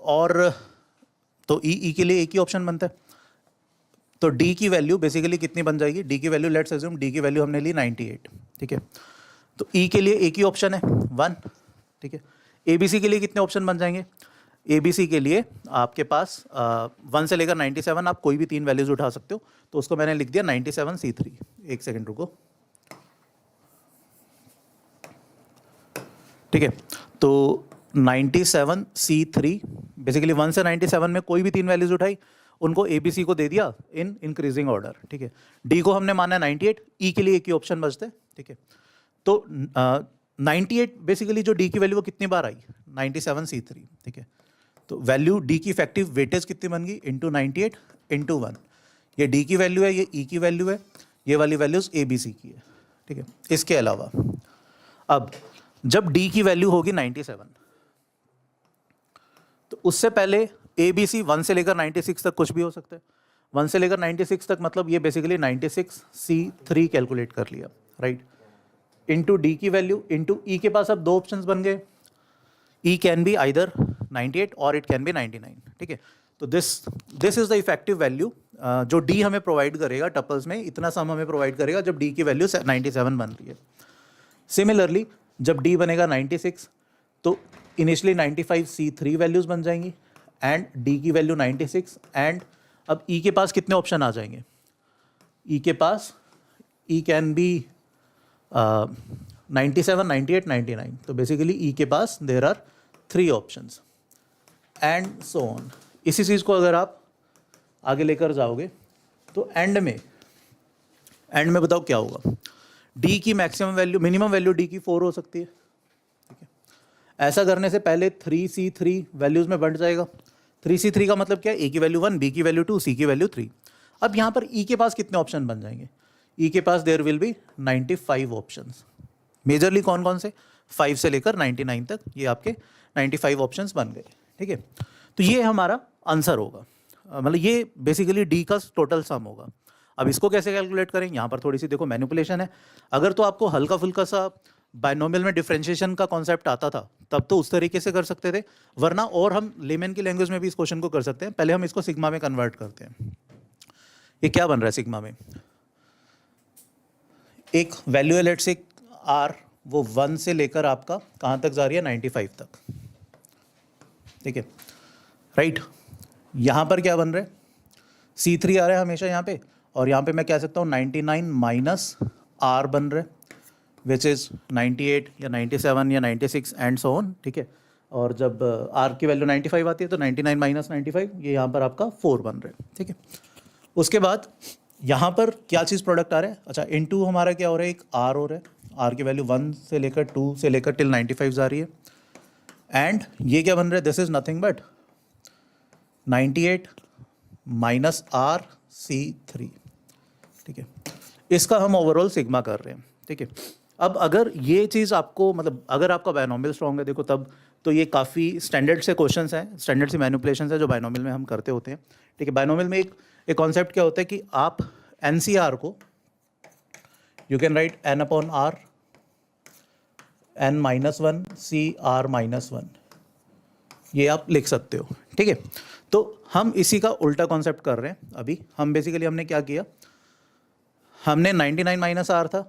और तो ई के लिए एक ही ऑप्शन बनता है, तो डी की वैल्यू बेसिकली कितनी बन जाएगी, डी की वैल्यू लेट्स अज्यूम डी की वैल्यू हमने ली 98, ठीक है। तो ई के लिए एक ही ऑप्शन है 1, ठीक है। ए बी सी के लिए कितने ऑप्शन बन जाएंगे, ए बी सी के लिए आपके पास 1 से लेकर 97 आप कोई भी 3 वैल्यूज उठा सकते हो, तो उसको मैंने लिख दिया 97C3। एक सेकेंड रुको, ठीक है। तो 97C3 बेसिकली 1 से 97 में कोई भी 3 वैल्यूज उठाई, उनको ए बी सी को दे दिया इन इंक्रीजिंग ऑर्डर, ठीक है। डी को हमने माना 98, ई के लिए एक ही ऑप्शन बचते, ठीक है। तो 98 बेसिकली जो डी की वैल्यू वो कितनी बार आई 97C3, ठीक है। तो वैल्यू डी की इफेक्टिव वेटेज कितनी बन गई इंटू 98 इंटू 1, ये डी की वैल्यू है, ये ई की वैल्यू है, ये वाली वैल्यूज ए बी सी की है, ठीक है। इसके अलावा अब जब डी की वैल्यू होगी 97, तो उससे पहले ए बी सी 1 से लेकर 96 तक कुछ भी हो सकता है, 1 से लेकर 96 तक मतलब ये बेसिकली 96C3 कैलकुलेट कर लिया राइट, इंटू डी की वैल्यू इंटू ई के पास अब दो ऑप्शंस बन गए, ई कैन बी आइदर 98 और इट कैन बी 99, ठीक है। तो this is the effective value जो डी हमें प्रोवाइड करेगा टपल्स में, इतना सम हमें प्रोवाइड करेगा जब डी की वैल्यू 97 बन रही है। सिमिलरली जब डी बनेगा 96, तो इनिशियली 95 C3 वैल्यूज़ बन जाएंगी एंड D की वैल्यू 96 एंड अब E के पास कितने ऑप्शन आ जाएंगे? E के पास E कैन बी 97, 98, 99. तो बेसिकली E के पास there are 3 options and so on. इसी चीज़ को अगर आप आगे लेकर जाओगे तो एंड में बताओ क्या होगा? D की maximum value, minimum value D की 4 हो सकती है. ठीक है, ऐसा करने से पहले 3C3 वैल्यूज़ में बढ़ जाएगा. 3C3 का मतलब क्या है? A की वैल्यू 1, B की वैल्यू 2, C की वैल्यू 3. अब यहाँ पर E के पास कितने ऑप्शन बन जाएंगे? E के पास there will be 95 options. Majorly कौन कौन से? 5 से लेकर 99 तक ये आपके 95 ऑप्शंस बन गए. ठीक है, तो ये हमारा आंसर होगा. मतलब ये बेसिकली D का टोटल सम होगा. अब इसको कैसे कैलकुलेट करें? यहाँ पर थोड़ी सी देखो मैनिपुलेशन है. अगर तो आपको हल्का फुल्का सा बाइनोमियल में डिफरेंशिएशन का कॉन्सेप्ट आता था तब तो उस तरीके से कर सकते थे, वरना और हम लेमन की लैंग्वेज में भी इस क्वेश्चन को कर सकते हैं. पहले हम इसको सिग्मा में कन्वर्ट करते हैं. ये क्या बन रहा है सिग्मा में? एक वैल्यू है लेट से R, वो 1 से लेकर आपका कहाँ तक जा रही है? 95 तक. ठीक है, राइट. यहाँ पर क्या बन रहा है? C3 आ रहा है हमेशा यहाँ पे, और यहाँ पे मैं कह सकता हूँ 99 माइनस R बन रहा है विच इज़ 98 या 97 या 96 एंड सो ऑन. ठीक है, और जब R की वैल्यू 95 आती है तो 99 माइनस 95 ये यहाँ पर आपका 4 बन रहा है. ठीक है, उसके बाद यहाँ पर क्या चीज़ प्रोडक्ट आ रहा है? अच्छा, इनटू हमारा क्या हो रहा है? एक R हो रहा है. R की वैल्यू 1 से लेकर 2 से लेकर टिल 95 जा रही है. एंड ये क्या बन रहा है? This is nothing but 98 minus R C3. ठीक है, इसका हम ओवरऑल सिग्मा कर रहे हैं. ठीक है, अब अगर ये चीज़ आपको, मतलब अगर आपका बायनोमियल स्ट्रॉन्ग है देखो तब तो ये काफ़ी स्टैंडर्ड से क्वेश्चंस हैं, स्टैंडर्ड सी मैनिपुलेशंस है जो बायनोमियल में हम करते होते हैं. ठीक है, बायनोमियल में एक कॉन्सेप्ट क्या होता है कि आप NCR को you can write n upon R n minus 1 CR minus 1, ये आप लिख सकते हो. ठीक है, तो हम इसी का उल्टा कॉन्सेप्ट कर रहे हैं. अभी हम बेसिकली हमने क्या किया? हमने 99 माइनस R था,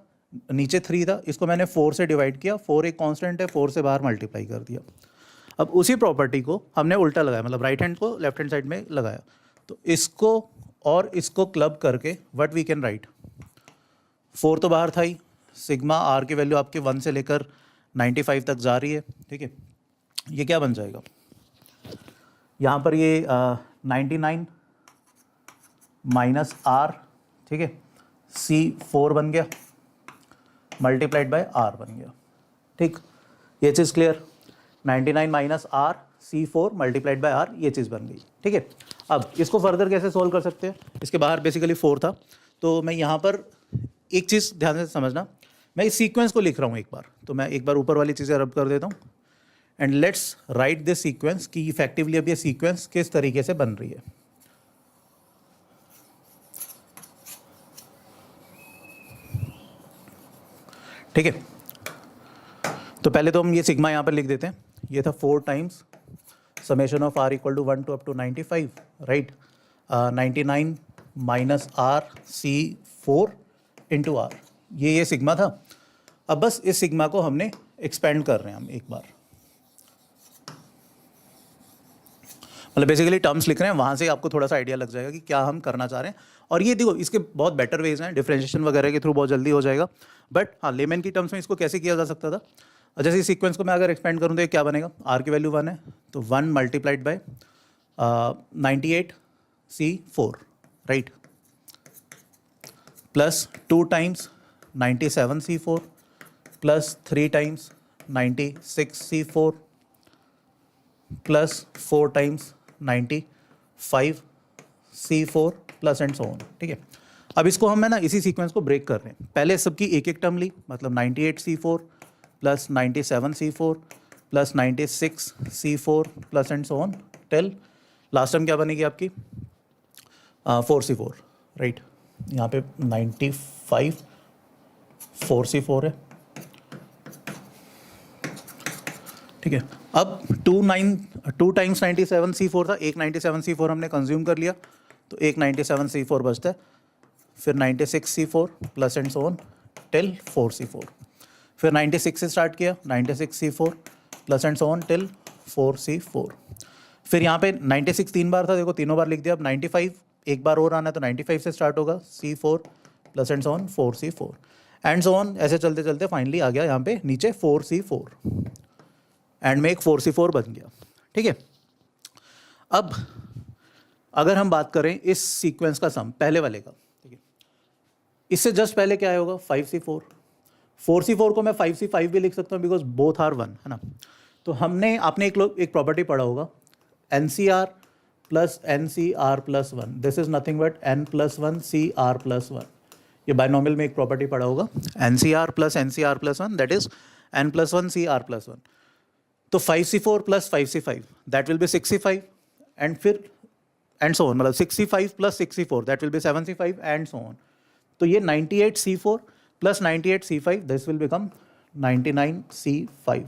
नीचे 3 था, इसको मैंने 4 से डिवाइड किया. 4 एक कांस्टेंट है, 4 से बाहर मल्टीप्लाई कर दिया. अब उसी प्रॉपर्टी को हमने उल्टा लगाया, मतलब राइट हैंड को लेफ्ट हैंड साइड में लगाया. तो इसको और इसको क्लब करके व्हाट वी कैन राइट? 4 तो बाहर था ही, सिग्मा R की वैल्यू आपके 1 से लेकर 95 तक जा रही है. ठीक है, ये क्या बन जाएगा? यहाँ पर ये 99 माइनस R, ठीक है, C4 बन गया मल्टीप्लाइड बाय R बन गया. ठीक, ये चीज़ clear? 99 minus R C4 multiplied by R, ये चीज़ बन गई. ठीक है, अब इसको फर्दर कैसे सोल्व कर सकते हैं? इसके बाहर बेसिकली 4 था, तो मैं यहाँ पर एक चीज़ ध्यान से समझना, मैं इस सीक्वेंस को लिख रहा हूँ एक बार, तो मैं एक बार ऊपर वाली चीज़ें रब कर देता हूँ and let's write this sequence कि इफेक्टिवली अब ये सीक्वेंस किस तरीके से बन रही है. ठीक है, तो पहले तो हम ये सिग्मा यहाँ पर लिख देते हैं. ये था 4 times summation of R equal to 1 to up to 95, right. 99 minus R C4 into R, ये सिग्मा था. अब बस इस सिग्मा को हमने एक्सपेंड कर रहे हैं हम एक बार, मतलब बेसिकली टर्म्स लिख रहे हैं, वहाँ से आपको थोड़ा सा आइडिया लग जाएगा कि क्या हम करना चाह रहे हैं. और ये देखो इसके बहुत बेटर वेज हैं, डिफरेंशिएशन वगैरह के थ्रू बहुत जल्दी हो जाएगा. बट हाँ, लेमन की टर्म्स में इसको कैसे किया जा सकता था? जैसे इस सीक्वेंस को मैं अगर एक्सपेंड करूँ तो ये क्या बनेगा? R की वैल्यू 1 है, तो 1 multiplied by 98 C4, right, plus 2 times 97 C4 plus 3 times 96 C4 plus 4 times 95 C4 plus and so on. ठीक है, अब इसको हम है ना इसी सीक्वेंस को ब्रेक कर रहे हैं. पहले सबकी एक एक टर्म ली, मतलब 98 C4 plus 97 C4 plus 96 C4 plus and so on till last term क्या बनेगी आपकी? 4 C4, राइट. यहाँ पे 95 4 C4 है. ठीक है, अब 2 टाइम्स 97 C4 था, एक 97 C4 हमने कंज्यूम कर लिया, तो एक 97 C4 बचता है. फिर 96 C4 plus and so on till 4 C4. फिर 96 से स्टार्ट किया, 96 C4 plus and so on till 4C4। फिर यहाँ पे 96 3 बार था, देखो तीनों बार लिख दिया। अब 95 एक बार और आना है तो 95 से स्टार्ट होगा, C4 plus and so on 4C4 and so on, ऐसे चलते चलते फाइनली आ गया यहाँ पे नीचे 4C4 एंड में एक 4C4 बन गया। ठीक है, अब अगर हम बात करें इस सीक्वेंस का सम पहले वाले का, ठीक है, इससे जस्ट पहले क्या होगा 5C4। 4C4 को मैं 5C5 भी लिख सकता हूँ बिकॉज बोथ आर 1, है ना। तो आपने एक प्रॉपर्टी पढ़ा होगा NCR plus NCR plus 1, this is nothing but N plus 1 CR plus 1। ये बाइनोमियल में एक प्रॉपर्टी पढ़ा होगा NCR plus NCR plus 1, that is N plus 1 CR plus 1। तो 5C4 plus 5C5 that will B 6C5 and फिर and so on, मतलब 6C5 plus 6C4 that will B 7C5 and so on. तो ये 98C4 plus 98C5 this will become 99C5।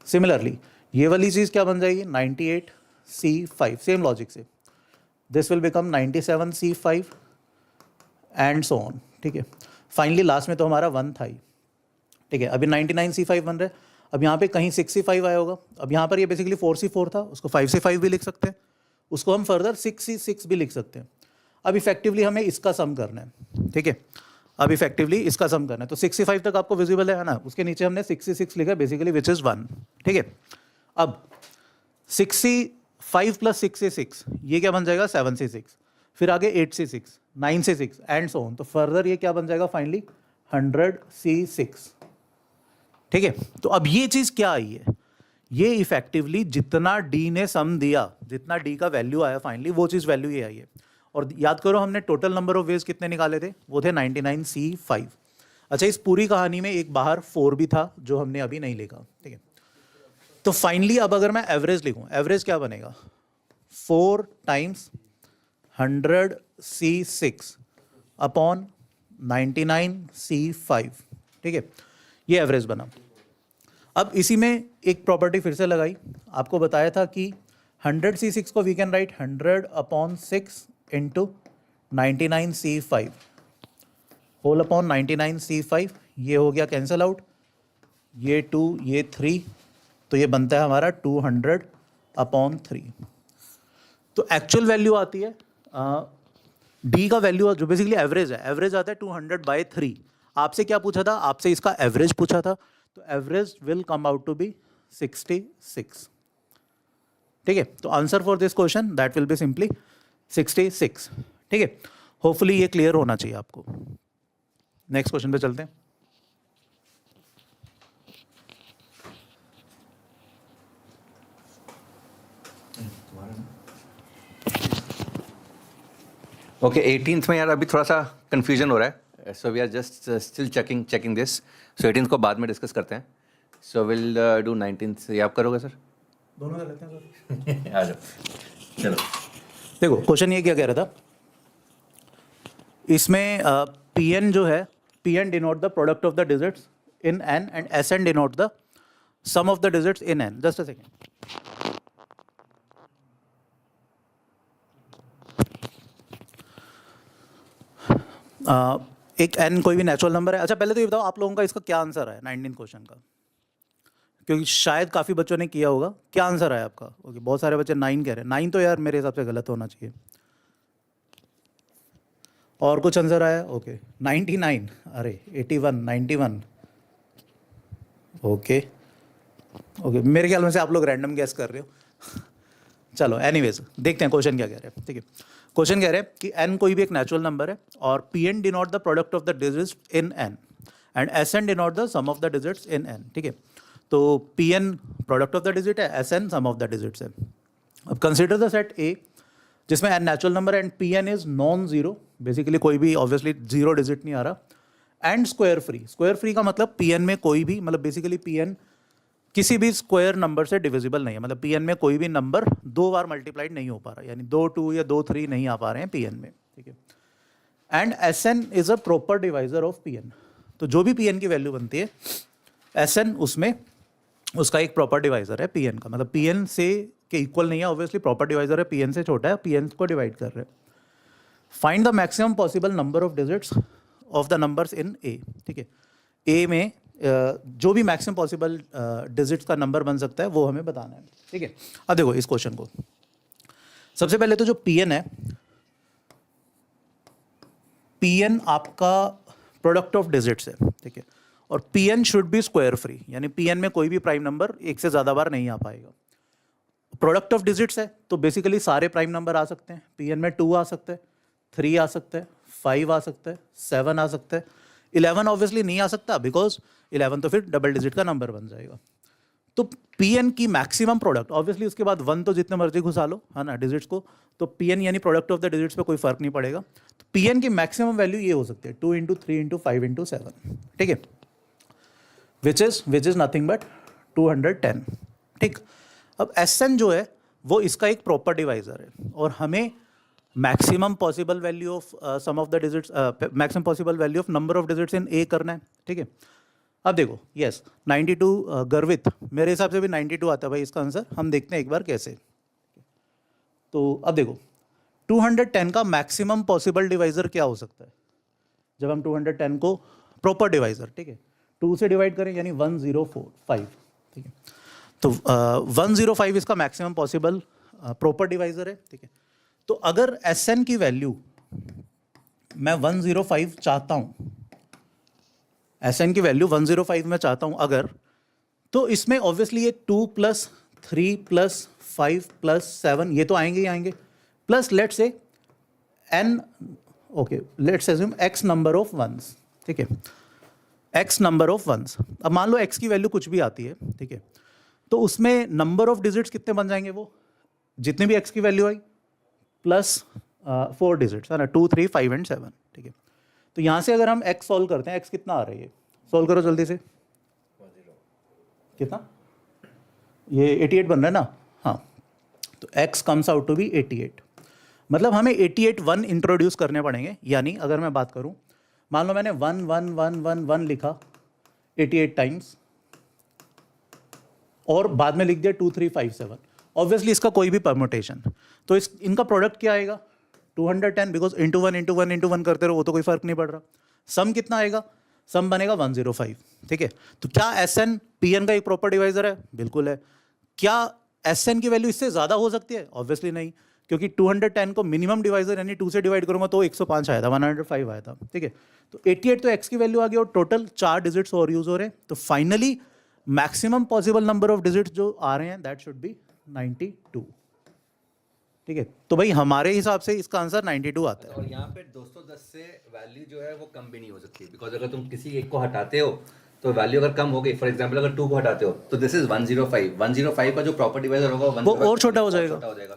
Similarly ये वाली चीज़ क्या बन जाएगी 98C5, सेम लॉजिक से this will become 97C5 and so on. ठीक है, फाइनली लास्ट में तो हमारा 1 था ही। ठीक है, अभी 99C5 बन रहा है। अब यहाँ पे कहीं 6C5 आया होगा। अब यहाँ पर ये बेसिकली 4C4 था, उसको 5C5 भी लिख सकते हैं, उसको हम फर्दर 6C6 भी लिख सकते हैं। अब इफेक्टिवली हमें इसका सम करना है। ठीक है, अब इफेक्टिवली इसका सम करना है। तो 6C5 तक आपको विजिबल है ना, उसके नीचे हमने 6C6 लिखा बेसिकली विच इज़ 1। ठीक है, अब 6C5 प्लस 6C6 ये क्या बन जाएगा 7C6, फिर आगे 8C6 9C6 and so on. तो फर्दर ये क्या बन जाएगा फाइनली 100C6। ठीक है, तो अब ये चीज़ क्या आई है, ये इफेक्टिवली जितना D ने सम दिया, जितना D का वैल्यू आया फाइनली वो चीज़ वैल्यू ये आई है। और याद करो हमने टोटल नंबर ऑफ वेज कितने निकाले थे, वो थे 99C5। अच्छा, इस पूरी कहानी में एक बाहर 4 भी था जो हमने अभी नहीं लिखा। ठीक है, तो फाइनली अब अगर मैं एवरेज लिखूं, एवरेज क्या बनेगा 4 टाइम्स 100C6 अपॉन 99C5। ठीक है, ये एवरेज बना। अब इसी में एक प्रॉपर्टी फिर से लगाई, आपको बताया था कि 100C6 को we can write 100 upon 6 into 99C5 whole upon 99C5। ये हो गया कैंसिल आउट, ये 2 ये 3, तो ये बनता है हमारा 200 अपॉन 3। तो एक्चुअल वैल्यू आती है D का वैल्यू जो बेसिकली एवरेज है, एवरेज आता है 200/3। आपसे क्या पूछा था, आपसे इसका एवरेज पूछा था, तो average will come out to be 66। ठीक है, तो answer for this question that will be simply 66। ठीक है, होपफुली ये क्लियर होना चाहिए आपको। नेक्स्ट क्वेश्चन पे चलते हैं। ओके, 18th में यार अभी थोड़ा सा कंफ्यूजन हो रहा है, so we are just still checking this. So 18th को बाद में डिस्कस करते हैं। So will do 19th। ये आप करोगे सर? दोनों कर लेते हैं सर। आ जाओ, चलो। देखो क्वेश्चन ये क्या कह रहा था, इसमें Pn जो है, Pn denote the product of the digits in n and Sn denote the sum of the digits in n। Just a second, एक n कोई भी नेचुरल नंबर है। अच्छा, पहले तो ये बताओ आप लोगों का इसका क्या आंसर है 19 क्वेश्चन का, क्योंकि शायद काफ़ी बच्चों ने किया होगा। क्या आंसर है आपका? ओके, बहुत सारे बच्चे 9 कह रहे हैं। 9 तो यार मेरे हिसाब से गलत होना चाहिए। और कुछ आंसर आया? ओके 99, अरे 81, 91। ओके ओके, मेरे ख्याल में से आप लोग रैंडम गैस कर रहे हो। चलो एनीवेज देखते हैं क्वेश्चन क्या कह रहे हैं। ठीक है, क्वेश्चन कह रहे हैं कि n कोई भी एक नेचुरल नंबर है और Pn denote the product of the digits in n and Sn denote the sum of the digits in n। ठीक है, तो Pn product of the digit है, Sn sum of the digits है। अब consider the set A जिसमें n natural number है and Pn is non zero, basically कोई भी ऑब्वियसली जीरो डिजिट नहीं आ रहा, and square free. Square free का मतलब Pn में कोई भी, मतलब बेसिकली Pn किसी भी स्क्वायर नंबर से डिविजिबल नहीं है, मतलब Pn में कोई भी नंबर 2 बार मल्टीप्लाइड नहीं हो पा रहा, यानी 2 2 या 2 3 नहीं आ पा रहे हैं Pn में। ठीक है, and Sn is a proper divisor of Pn। तो जो भी Pn की वैल्यू बनती है Sn उसमें उसका एक प्रॉपर डिवाइजर है Pn का, मतलब Pn से के इक्वल नहीं है, ऑब्वियसली प्रॉपर डिवाइजर है, Pn से छोटा है, Pn को डिवाइड कर रहे हैं। Find the maximum possible number of digits of the numbers in A। ठीक है, A में जो भी मैक्सिमम पॉसिबल डिजिट्स का नंबर बन सकता है वो हमें बताना है, ठीक है। अब देखो इस क्वेश्चन को, सबसे पहले तो जो Pn है, Pn आपका प्रोडक्ट ऑफ डिजिट्स है, ठीक है, और Pn should be square free, यानी Pn में कोई भी प्राइम नंबर एक से ज़्यादा बार नहीं आ पाएगा। प्रोडक्ट ऑफ डिजिट्स है तो बेसिकली सारे प्राइम नंबर आ सकते हैं। Pn में 2 आ सकता है, 3 आ सकता है, 5 आ सकता है, 7 आ सकता है, 11 ऑब्वियसली नहीं आ सकता बिकॉज 11 तो फिर डबल डिजिट का नंबर बन जाएगा। तो Pn की मैक्सिमम प्रोडक्ट, ऑब्वियसली उसके बाद 1 तो जितने मर्जी घुसा लो, है ना, डिजिट्स को, तो Pn यानी प्रोडक्ट ऑफ द डिजिट्स पे कोई फर्क नहीं पड़ेगा। तो Pn की मैक्सिमम वैल्यू ये हो सकती है 2 इंटू 3 इंटू 5 इंटू 7, ठीक है, विच इज नथिंग बट 210, ठीक। अब Sn जो है वो इसका एक प्रॉपर डिवाइजर है और हमें maximum possible value of sum of the digits, maximum possible value of number of digits in A करना है, ठीक है। अब देखो यस 92 गर्वित, मेरे हिसाब से भी 92 आता है भाई इसका आंसर। हम देखते हैं एक बार कैसे। तो अब देखो 210 का मैक्सिमम पॉसिबल डिवाइजर क्या हो सकता है जब हम 210 को प्रॉपर डिवाइजर, ठीक है, 2 से डिवाइड करें यानी 1045, ठीक है। तो 105 इसका मैक्सिमम पॉसिबल प्रॉपर डिवाइजर है, ठीक है। तो अगर Sn की वैल्यू मैं 105 चाहता हूँ, Sn की वैल्यू 105 में चाहता हूँ अगर, तो इसमें ऑब्वियसली ये 2 + 3 + 5 + 7 ये तो आएंगे ही आएंगे, plus let's say n, okay let's assume x number of ones, ठीक है, x नंबर ऑफ वंस। अब मान लो x की वैल्यू कुछ भी आती है, ठीक है, तो उसमें नंबर ऑफ डिजिट्स कितने बन जाएंगे, वो जितने भी x की वैल्यू आई प्लस 4 डिजिट्स, है ना, 2 3 5 एंड 7, ठीक है। तो यहाँ से अगर हम x सॉल्व करते हैं, x कितना आ रही है, सॉल्व करो जल्दी से, कितना, ये 88 बन रहा है ना, हाँ, तो x comes out to be 88। मतलब हमें 88 1 इंट्रोड्यूस करने पड़ेंगे, यानी अगर मैं बात करूँ, मान लो मैंने 1 1 1 1 1 लिखा 88 टाइम्स और बाद में लिख दिया 2 3 5 7, ऑब्वियसली इसका कोई भी परम्यूटेशन, तो इनका प्रोडक्ट क्या आएगा 210, बिकॉज इंटू 1 इंटू 1 इंटू 1 करते रहो वो तो कोई फर्क नहीं पड़ रहा। सम कितना आएगा, सम बनेगा 105, ठीक है। तो क्या Sn Pn का एक प्रॉपर डिवाइजर है, बिल्कुल है। क्या Sn की वैल्यू इससे ज़्यादा हो सकती है, ऑब्वियसली नहीं, क्योंकि 210 को मिनिमम डिवाइजर यानी 2 से डिवाइड करूंगा तो 105 आया था, 105 आया था, ठीक है। तो 88 तो x की वैल्यू आ गई और टोटल 4 डिजिट्स और यूज हो रहे हैं, तो finally maximum possible number of digits जो आ रहे हैं दैट शुड बी 92, ठीक है। तो भाई हमारे हिसाब से इसका आंसर 92 आता है। और यहाँ पे 210 से वैल्यू जो है वो कम भी नहीं हो सकती, बिकॉज अगर तुम किसी एक को हटाते हो तो वैल्यू अगर कम हो गई, फॉर एग्जांपल अगर 2 को हटाते हो तो दिस इज 105 का जो प्रॉपर डिवाइजर होगा वो और छोटा हो जाएगा।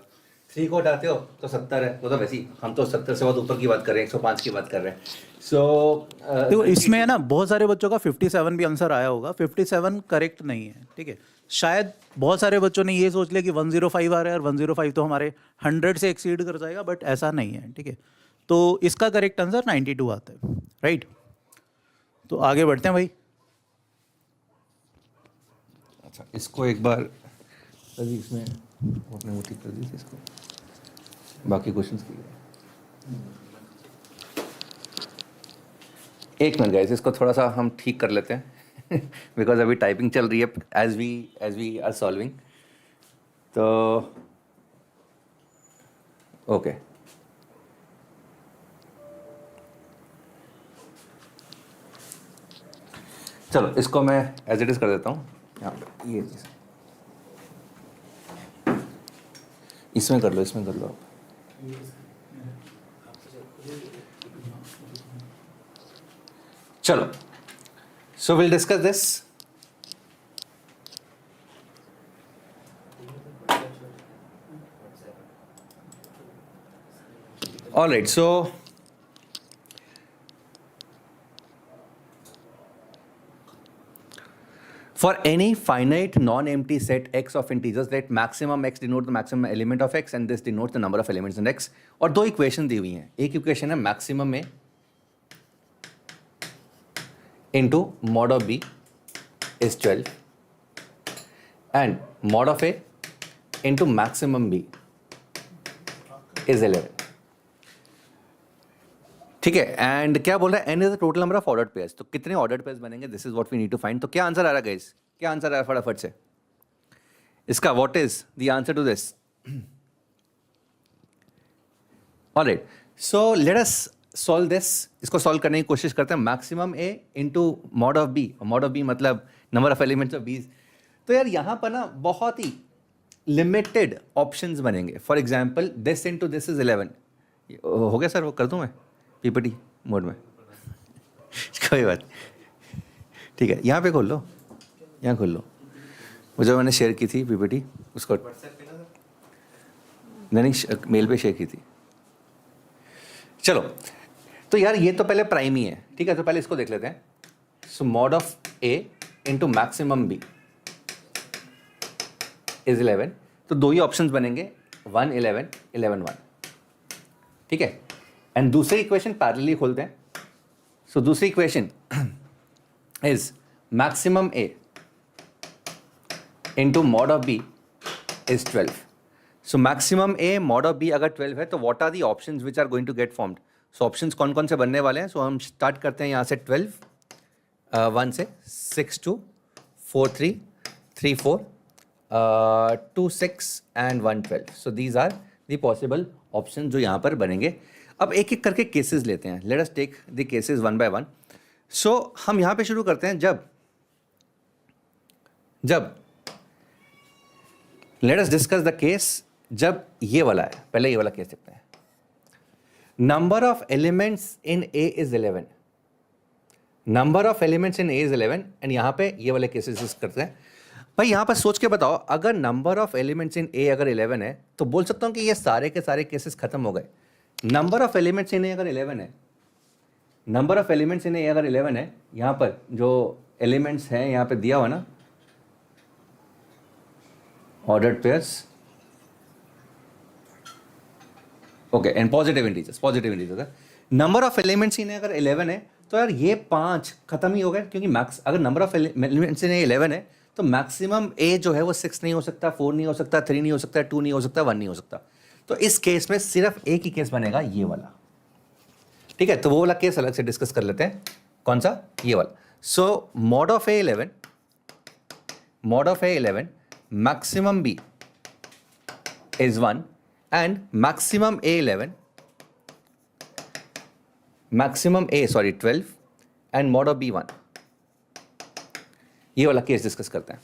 3 को हटाते हो तो 70 है, वो तो वैसे ही हम तो 70 से बहुत ऊपर की बात कर रहे हैं, 105 की बात कर रहे हैं। सो देखो इसमें है ना बहुत सारे बच्चों का 57 भी आंसर आया होगा, 57 करेक्ट नहीं है, ठीक है। शायद बहुत सारे बच्चों ने ये सोच लिया कि 105 आ रहा है और 105 तो हमारे 100 से एक्सीड कर जाएगा, बट ऐसा नहीं है, ठीक है। तो इसका करेक्ट आंसर 92 आता है, राइट। तो आगे बढ़ते हैं भाई। अच्छा इसको एक बार अभी इसमें आपने वो ठीक कर दी थी इसको, बाकी क्वेश्चंस की एक मिनट गाइस, इसको थोड़ा सा हम ठीक कर लेते हैं बिकॉज अभी टाइपिंग चल रही है एज वी आर सॉल्विंग, तो ओके चलो इसको मैं एज इट इज़ कर देता हूँ। यहाँ पे ये चीज़ इसमें कर लो आप। चलो सो will discuss this. All right, so for any finite non-empty set x of integers, let maximum x denote the maximum element of x and this denotes the number of elements in x। और दो equation दी हुई हैं, एक equation है maximum में into mod of b is 12 and mod of a into maximum b is 11। ठीक है, and क्या बोल रहा है, n is the total number of ordered pairs, तो कितने ऑर्डर्ड पेयर्स बनेंगे, this is what we need to find. तो क्या आंसर आ रहा है गाइस, क्या आंसर आ रहा है फटाफट से इसका, what is the answer to this? Alright, so let us solve this, इसको सॉल्व करने की कोशिश करते हैं। Maximum a into mod of b, mod of b मतलब number of elements of b। तो यार यहाँ पर ना बहुत ही लिमिटेड ऑप्शंस बनेंगे। For example this into this is 11, हो गया सर, वो कर दूँ मैं पीपीटी मोड में कोई बात, ठीक है, यहाँ पे खोल लो, यहाँ खोल लो, वो जो मैंने शेयर की थी पीपीटी उसको, नहीं मेल पे शेयर की थी। चलो, तो यार ये तो पहले प्राइम ही है, ठीक है, तो पहले इसको देख लेते हैं। So mod of a into maximum b is 11, तो दो ही ऑप्शंस बनेंगे, 1 11 11 1, ठीक है। एंड दूसरी इक्वेशन पैरेलली खोलते हैं। सो दूसरी equation is maximum a into mod of b is 12। So maximum a mod of b अगर 12 है तो what are the options which are going to get formed. So options कौन कौन से बनने वाले हैं? सो हम स्टार्ट करते हैं यहाँ से 12 1 से 6 2 4 3 3 4 2 6 and 1 12। So these are the possible option जो यहाँ पर बनेंगे। अब एक एक करके केसेस लेते हैं, let us take the cases one by one. So हम यहाँ पे शुरू करते हैं, जब let us discuss the case जब ये वाला है, पहले ये वाला केस देखते हैं। Number of elements in A is 11, number of elements in A is 11, and यहाँ पे ये वाले केसेस करते हैं। भाई यहाँ पर सोच के बताओ, अगर नंबर ऑफ एलिमेंट्स इन ए अगर 11 है तो बोल सकता हूँ कि ये सारे के सारे केसेस खत्म हो गए। नंबर ऑफ एलिमेंट्स इन ए अगर 11 है, नंबर ऑफ एलिमेंट्स इन ए अगर 11 है, यहाँ पर जो एलिमेंट्स हैं यहाँ पे दिया हुआ ना, ordered pairs, okay, and positive integers, number of elements इन अगर 11 है तो यार ये 5 खत्म ही हो गए, क्योंकि मैक्स अगर नंबर ऑफ एलिमेंट्स इन 11 है तो मैक्सिमम ए जो है वो 6 नहीं हो सकता, 4 नहीं हो सकता, 3 नहीं हो सकता, 2 नहीं हो सकता, 1 नहीं हो सकता। तो इस केस में सिर्फ एक ही केस बनेगा, ये वाला, ठीक है। तो वो वाला केस अलग से डिस्कस कर लेते हैं, कौन सा? ये वाला। So mod of A 11 maximum B is 1 and maximum a 11, maximum a 12 and mod of b 1, ये वाला केस डिस्कस करते हैं।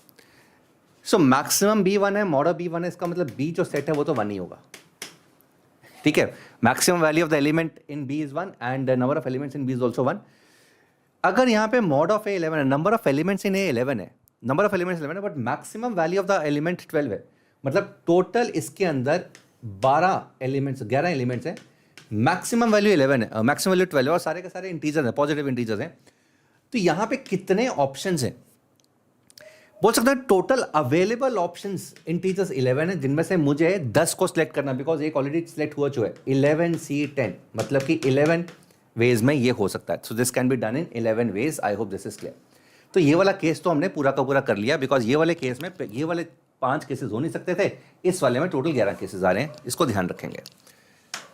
सो मैक्सिमम b 1 है, mod of b 1 है, इसका मतलब b जो सेट है वो तो 1 ही होगा, ठीक है। Maximum value of the element in b is 1 and number of elements in b is also 1। अगर यहाँ पे mod of a 11 है, number of elements in a 11 है, नंबर ऑफ एलिमेंट्स 11 है, but maximum value of the element 12 है, मतलब total इसके अंदर 11 एलिमेंट्स हैं, मैक्सिमम वैल्यू 11 है, मैक्सिमम वैल्यू 12 है, और सारे के सारे इंटीजर्स हैं, पॉजिटिव इंटीजर्स हैं। तो यहाँ पे कितने ऑप्शंस हैं? बोल सकते हैं टोटल अवेलेबल ऑप्शंस इंटीजर्स 11 है, जिनमें से मुझे 10 को सिलेक्ट करना, बिकॉज एक ऑलरेडी सिलेक्ट हुआ चुका है, 11 C 10, मतलब कि 11 वेज में ये हो सकता है। So this can be done in 11 ways. I hope this is clear. तो ये वाला केस तो हमने पूरा का पूरा कर लिया, बिकॉज ये वाले केस में ये वाले 5 केसेस हो नहीं सकते थे, इस वाले में टोटल 11 केसेस आ रहे हैं, इसको ध्यान रखेंगे।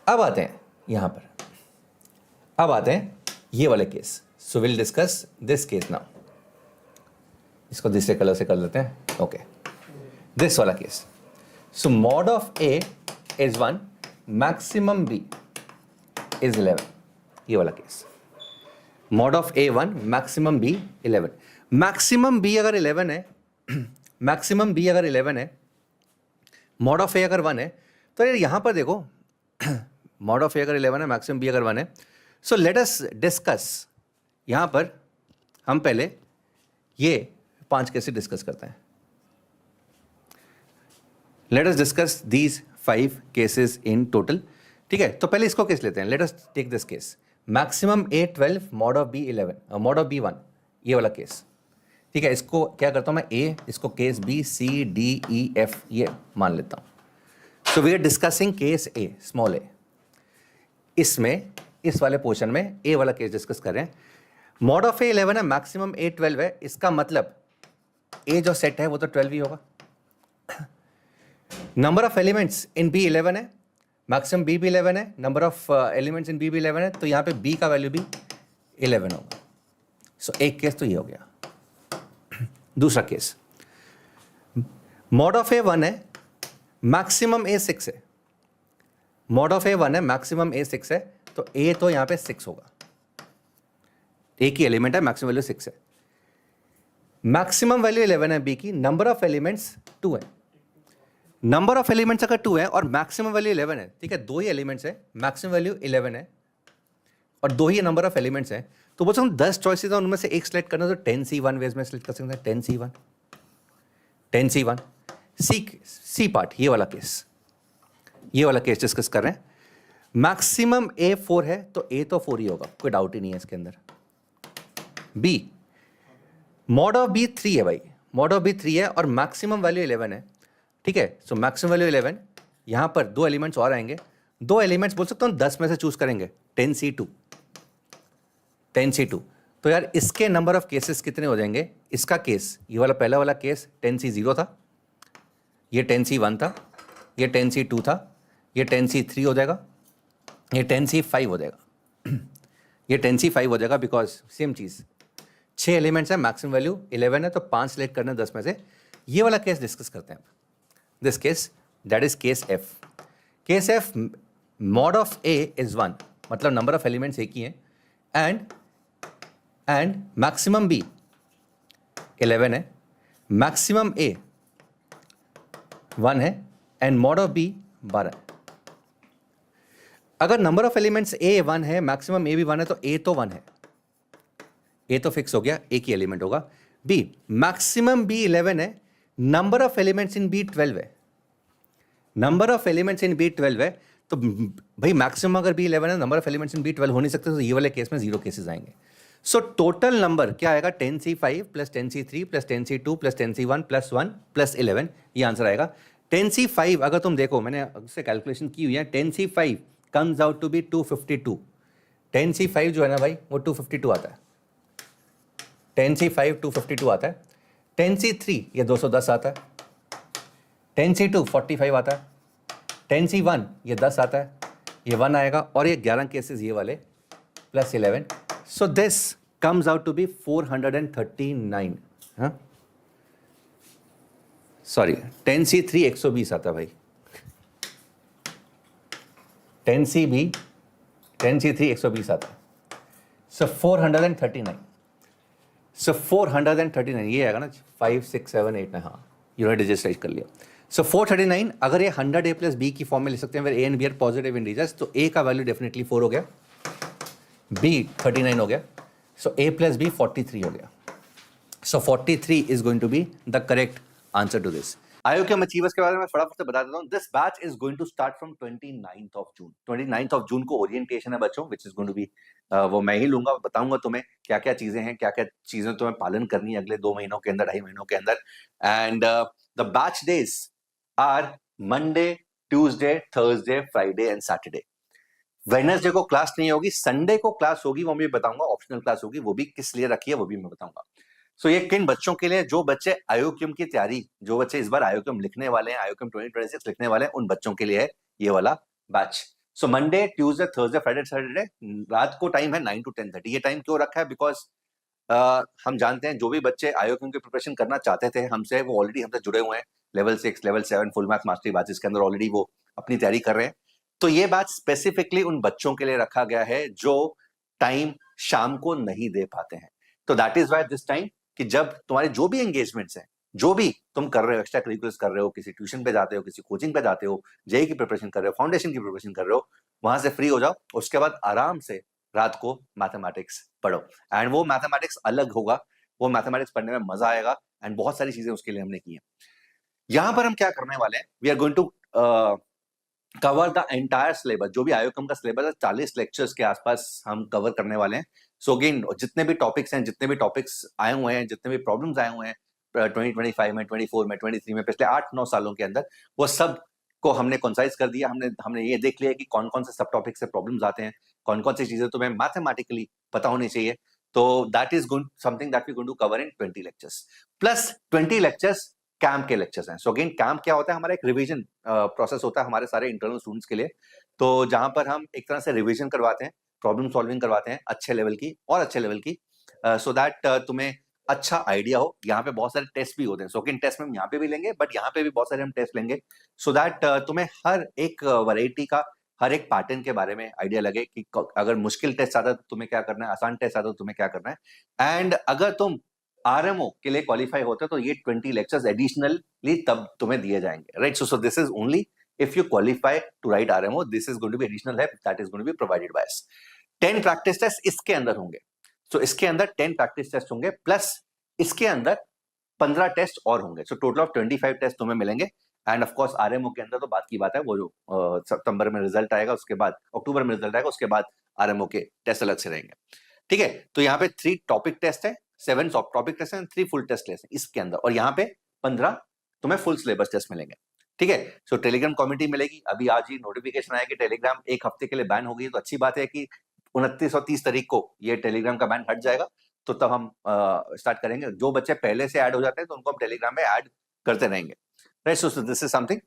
अब आते हैं यहाँ पर, अब आते हैं ये वाले case. So will discuss this case now. इसको दूसरे कलर से कर लेते हैं, ओके, दिस वाला case. So mod of A is 1, maximum B is 11, ये वाला case. Mod of A 1, maximum B 11। Maximum B अगर 11 है, मैक्सिमम बी अगर 11 है, मॉड ऑफ ए अगर 1 है, तो यार यहाँ पर देखो, मॉड ऑफ ए अगर 11 है, मैक्सिमम बी अगर 1 है। सो लेट अस डिस्कस, यहाँ पर हम पहले ये 5 केसेस डिस्कस करते हैं। Let us discuss these 5 cases in total, ठीक है। तो पहले इसको केस लेते हैं, let us take this case, maximum A 12, mod of B 11, mod of B 1, ये वाला केस, ठीक है। इसको क्या करता हूँ मैं, ए, इसको case B, C, D, E, F ये मान लेता हूँ। So we are discussing case A, small A. इसमें इस वाले पोर्शन में ए वाला केस डिस्कस कर रहे हैं। मॉड ऑफ ए 11 है, मैक्सिमम ए 12 है, इसका मतलब ए जो सेट है वो तो 12 ही होगा। Number of elements in B 11 है, मैक्सिमम बी भी 11 है, number of elements in B भी 11 है, तो यहाँ पे बी का वैल्यू भी 11 होगा. सो एक केस तो ये हो गया. दूसरा केस, मॉड ऑफ ए 1 है, मैक्सिमम ए 6 है. मॉड ऑफ ए 1 है, मैक्सिमम ए 6 है, तो ए तो यहाँ पे 6 होगा. एक ही एलिमेंट है, मैक्सिमम वैल्यू 6 है. मैक्सिमम वैल्यू 11 है बी की, नंबर ऑफ एलिमेंट्स 2 है. नंबर ऑफ एलिमेंट्स अगर 2 है और मैक्सिमम वैल्यू 11 है, ठीक है, दो ही एलिमेंट्स है, मैक्सिमम वैल्यू 11 है और दो ही नंबर ऑफ एलिमेंट्स हैं, तो बोलते हम 10 चॉइसेस हैं, उनमें से एक सेलेक्ट करना, तो 10C1 वेज में सेलेक्ट कर सकते हैं. 10C1 सी पार्ट, ये वाला केस डिस्कस कर रहे हैं. मैक्सिमम ए 4 है, तो ए तो 4 ही होगा, कोई डाउट ही नहीं है इसके अंदर. बी, मॉड ऑफ बी 3 है भाई, मॉड ऑफ बी 3 है और मैक्सिमम वैल्यू 11 है, ठीक है. सो मैक्सिमम वैल्यू 11, यहां पर दो एलिमेंट्स और आएंगे, दो एलिमेंट्स बोल सकता हूं 10 में से चूज करेंगे. 10C2, तो यार इसके नंबर ऑफ केसेस कितने हो जाएंगे? इसका केस, ये वाला पहला वाला केस 10C0 था, ये 10C1 था, ये 10C2 था, ये 10C3 हो जाएगा, ये 10C5 हो जाएगा. ये 10C5 हो जाएगा बिकॉज सेम चीज, 6 एलिमेंट्स है, मैक्सिमम वैल्यू 11 है, तो 5 सेलेक्ट करना 10 में से. ये वाला केस डिस्कस करते हैं. This case, that is case F. Case F, mod of A is 1, मतलब नंबर ऑफ एलिमेंट्स एक ही हैं, एंड मैक्सिमम बी 11 है, मैक्सिमम ए 1 है एंड मॉड ऑफ बी 12 है. अगर नंबर ऑफ एलिमेंट्स ए 1 है, मैक्सिमम ए भी 1 है, तो ए तो 1 है, ए तो फिक्स हो गया, एक ही एलिमेंट होगा. बी, मैक्सिमम बी 11 है, number of elements in B 12 है, number of elements in B 12 है, तो भाई मैक्सिमम अगर बी 11 है, number of elements in B 12 हो नहीं सकते, तो ये वाले केस में 0 केसेस आएंगे. सो टोटल नंबर क्या आएगा? 10C5 plus 10C3 plus 10C2 plus 10C1 plus 1 plus 11, ये आंसर आएगा. 10C5 अगर तुम देखो, मैंने उससे कैलकुलेशन की हुई है, 10C5 comes out to B 252. 10C5 जो है ना भाई, वो 252 आता है. 10C5 252 आता है. 10C3 ये 210 आता है. 10C2 45 आता है. 10C1 ये 10 आता है, ये 1 आएगा, और ये 11 केसेस ये वाले plus 11. So this comes out to be 439. हाँ, सॉरी, 10C3 120 आता है भाई. 10C3 120 आता है. सो 439. सो 439 ये आएगा ना, 5 6 7 8 9. हाँ, यूनिट रजिस्टर कर लिया. सो 439, अगर ये 100 ए प्लस बी की फॉर्म में ले सकते हैं, फिर A and B are positive integers, तो ए का वैल्यू डेफिनेटली 4 हो गया, बी 39 हो गया, सो ए प्लस बी 43 हो गया. So 43 is going to be the correct answer to this. IOQM achievers के बारे में फटाफट से बता देता हूँ. This batch is going to start from 29th of June. 29th of June को ओरिएंटेशन है बच्चों, which is going to be, वो मैं ही लूंगा, बताऊंगा तुम्हें क्या क्या चीजें हैं, क्या क्या चीजें तुम्हें पालन करनी है अगले 2 महीनों के अंदर, 2.5 महीनों के अंदर. And the batch days are Monday, Tuesday, Thursday, Friday and Saturday. Wednesday को क्लास नहीं होगी, संडे को क्लास होगी, वो मैं बताऊंगा, ऑप्शनल क्लास होगी, वो भी किस लिए रखी है वो भी मैं बताऊंगा. सो ये किन बच्चों के लिए? जो बच्चे IOQM की तैयारी, जो बच्चे इस बार IOQM लिखने वाले हैं, IOQM 2026 लिखने वाले हैं, उन बच्चों के लिए है ये वाला batch. So Monday, Tuesday, Thursday, Friday, Saturday, रात को टाइम है 9 to 10:30. ये टाइम क्यों रखा है? बिकॉज हम जानते हैं जो भी बच्चे IOQM की प्रिपरेशन करना चाहते थे हमसे, वो ऑलरेडी हमसे जुड़े हुए हैं. Level 6, level 7 full math mastery batches के अंदर ऑलरेडी वो अपनी तैयारी कर रहे हैं. तो ये बैच स्पेसिफिकली उन बच्चों के लिए रखा गया है जो टाइम शाम को नहीं दे पाते हैं. तो that is why this time, कि जब तुम्हारे जो भी एंगेजमेंट्स हैं, जो भी तुम कर रहे हो, एक्स्ट्रा करिकुलर्स कर रहे हो, किसी ट्यूशन पे जाते हो, किसी कोचिंग पे जाते हो, जेई की प्रिपरेशन कर रहे हो, फाउंडेशन की प्रिपरेशन कर रहे हो, वहां से फ्री हो जाओ. उसके बाद आराम से रात को मैथमेटिक्स पढ़ो. एंड वो मैथमेटिक्स अलग होगा, वो मैथमेटिक्स पढ़ने में मजा आएगा, एंड बहुत सारी चीजें उसके लिए हमने की है. यहां पर हम क्या करने वाले हैं? We are going to cover the entire syllabus. जो भी IOQM का सिलेबस है, 40 लेक्चर्स के आसपास हम कवर करने वाले हैं. सो अगेन, जितने भी टॉपिक्स हैं, जितने भी टॉपिक्स आए हुए हैं, जितने भी प्रॉब्लम्स आए हुए हैं 2025 में, 24 में, 23 में, पिछले 8-9 सालों के अंदर, वो सब को हमने कंसाइज कर दिया. हमने ये देख लिया कि कौन कौन से सब टॉपिक से प्रॉब्लम्स आते हैं, कौन कौन सी चीजें तुम्हें मैथमेटिकली पता होनी चाहिए. तो that is going something that we going to cover in 20 lectures, plus 20 lectures camp के लेक्चर्स हैं. सो अगेन, कैंप क्या होता है? हमारा एक रिवीजन प्रोसेस होता है हमारे सारे इंटरनल स्टूडेंट्स के लिए. तो जहां पर हम एक तरह से रिवीजन करवाते हैं, प्रॉब्लम सॉल्विंग करवाते हैं अच्छे लेवल की और अच्छे लेवल की, सो दैट तुम्हें अच्छा आइडिया हो। यहाँ पे बहुत सारे टेस्ट भी होते हैं, सेकंड टेस्ट में हम यहाँ पे भी लेंगे, बट यहाँ पे भी बहुत सारे हम टेस्ट लेंगे, सो दैट तुम्हें हर एक वैरायटी का, हर एक पैटर्न के बारे में आइडिया लगे कि अगर मुश्किल टेस्ट आता है तो तुम्हें क्या करना है, आसान टेस्ट आता है तो तुम्हें क्या करना है। एंड अगर तुम आरएमओ के लिए क्वालिफाई होते हो तो ये 20 लेक्चर्स एडिशनली तब तुम्हें दिए जाएंगे, right. So this is only if you qualify to write RMO, this is going to be additional help that is going to be provided by us. 10 practice tests इसके अंदर होंगे, so इसके अंदर 10 practice tests होंगे plus इसके अंदर 15 test और होंगे, so total of 25 टेस्ट तुम्हें मिलेंगे। एंड ऑफ कोर्स आरएमओ के अंदर तो बात की बात है, वो जो सितंबर में रिजल्ट आएगा, उसके बाद अक्टूबर में रिजल्ट आएगा, उसके बाद आरएमओ के टेस्ट अलग से रहेंगे, ठीक है। तो यहाँ पे 3 टॉपिक टेस्ट है, 7 टॉपिक टेस्ट है, 3 फुल टेस्ट लेते हैं इसके अंदर, और यहाँ पे 15 तुम्हें फुल सिलेबस टेस्ट मिलेंगे, ठीक है। सो टेलीग्राम कम्युनिटी मिलेगी, अभी आज ही नोटिफिकेशन आया कि टेलीग्राम एक हफ्ते के लिए बैन हो गई, तो अच्छी बात है कि 29 और 30 तारीख को ये टेलीग्राम का बैन हट जाएगा, तो तब हम स्टार्ट करेंगे। जो बच्चे पहले से ऐड हो जाते हैं तो उनको हम टेलीग्राम में ऐड करते रहेंगे, right. So this is something.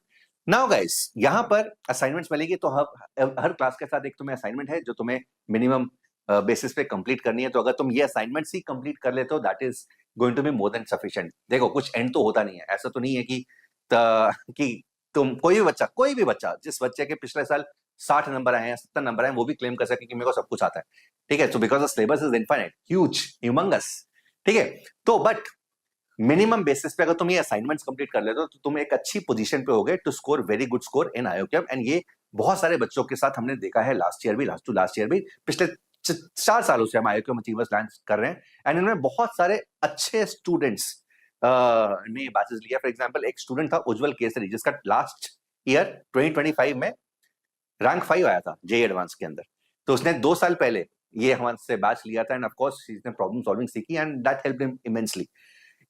Now guys, यहाँ पर असाइनमेंट्स मिलेगी, तो हर क्लास के साथ एक तुम्हें असाइनमेंट है जो तुम्हें मिनिमम बेसिस पे कंप्लीट करनी है। तो अगर तुम ये असाइनमेंट्स ही कंप्लीट कर लेते हो, that is going to be more than sufficient. देखो, कुछ एंड तो होता नहीं है, ऐसा तो नहीं है कि तुम कोई भी बच्चा जिस बच्चे के पिछले साल 60 नंबर आए हैं, 70 नंबर आए हैं, वो भी क्लेम कर सके कि मेरे को सब कुछ आता है, ठीक है। So because the syllabus is infinite, huge, humongous, ठीक है। तो बट मिनिमम बेसिस पे अगर तुम ये असाइनमेंट्स कंप्लीट कर लेते हो तो तुम एक अच्छी पोजीशन पे होगे to score very good score in IOQM. And ये बहुत सारे बच्चों के साथ हमने देखा है, लास्ट ईयर भी पिछले 4 सालों से हम आईओक्यूएम अचीवर्स लैंड कर रहे हैं, एंड इनमें बहुत सारे अच्छे स्टूडेंट्स ने बैचेस लिया। फॉर एग्जांपल, एक स्टूडेंट था उज्जवल केसरी, जिसका लास्ट ईयर 2025 में रैंक 5 आया था जेई एडवांस के अंदर। तो उसने 2 साल पहले ये हमारे बैच लिया था, एंड ऑफ कोर्स इसने प्रॉब्लम सॉल्विंग सीखी, and that helped him immensely.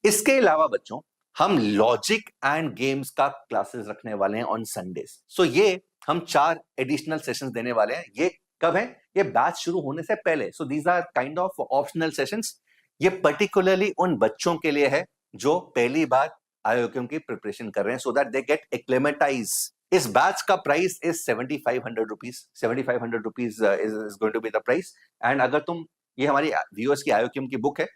इसके अलावा बच्चों, हम लॉजिक एंड गेम्स का क्लासेस रखने वाले हैं ऑन संडेज। सो ये हम 4 एडिशनल सेशंस देने वाले हैं। ये कब है? ये बैच शुरू होने से पहले। So these are kind of optional sessions. ये पर्टिकुलरली उन बच्चों के लिए है जो पहली बार आईओक्यूएम की प्रिपरेशन कर रहे हैं, so that they get acclimatize. इस बैच का price is 7500 rupees. 7500 rupees is going to be the price. And अगर तुम, ये हमारी व्यूअर्स की आईओक्यूएम की बुक है,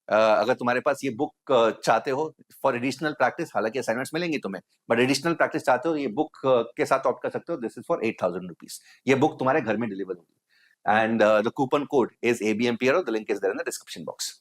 अगर तुम्हारे पास ये बुक चाहते हो फॉर एडिशनल प्रैक्टिस, हालांकि असाइनमेंट्स मिलेंगी तुम्हें, बट एडिशनल प्रैक्टिस चाहते हो, ये बुक के साथ ऑप्ट कर सकते हो। This is for 8000 rupees. ये बुक तुम्हारे घर में डिलीवर होगी, and the coupon code is ABMPRO। The link is there in the description box.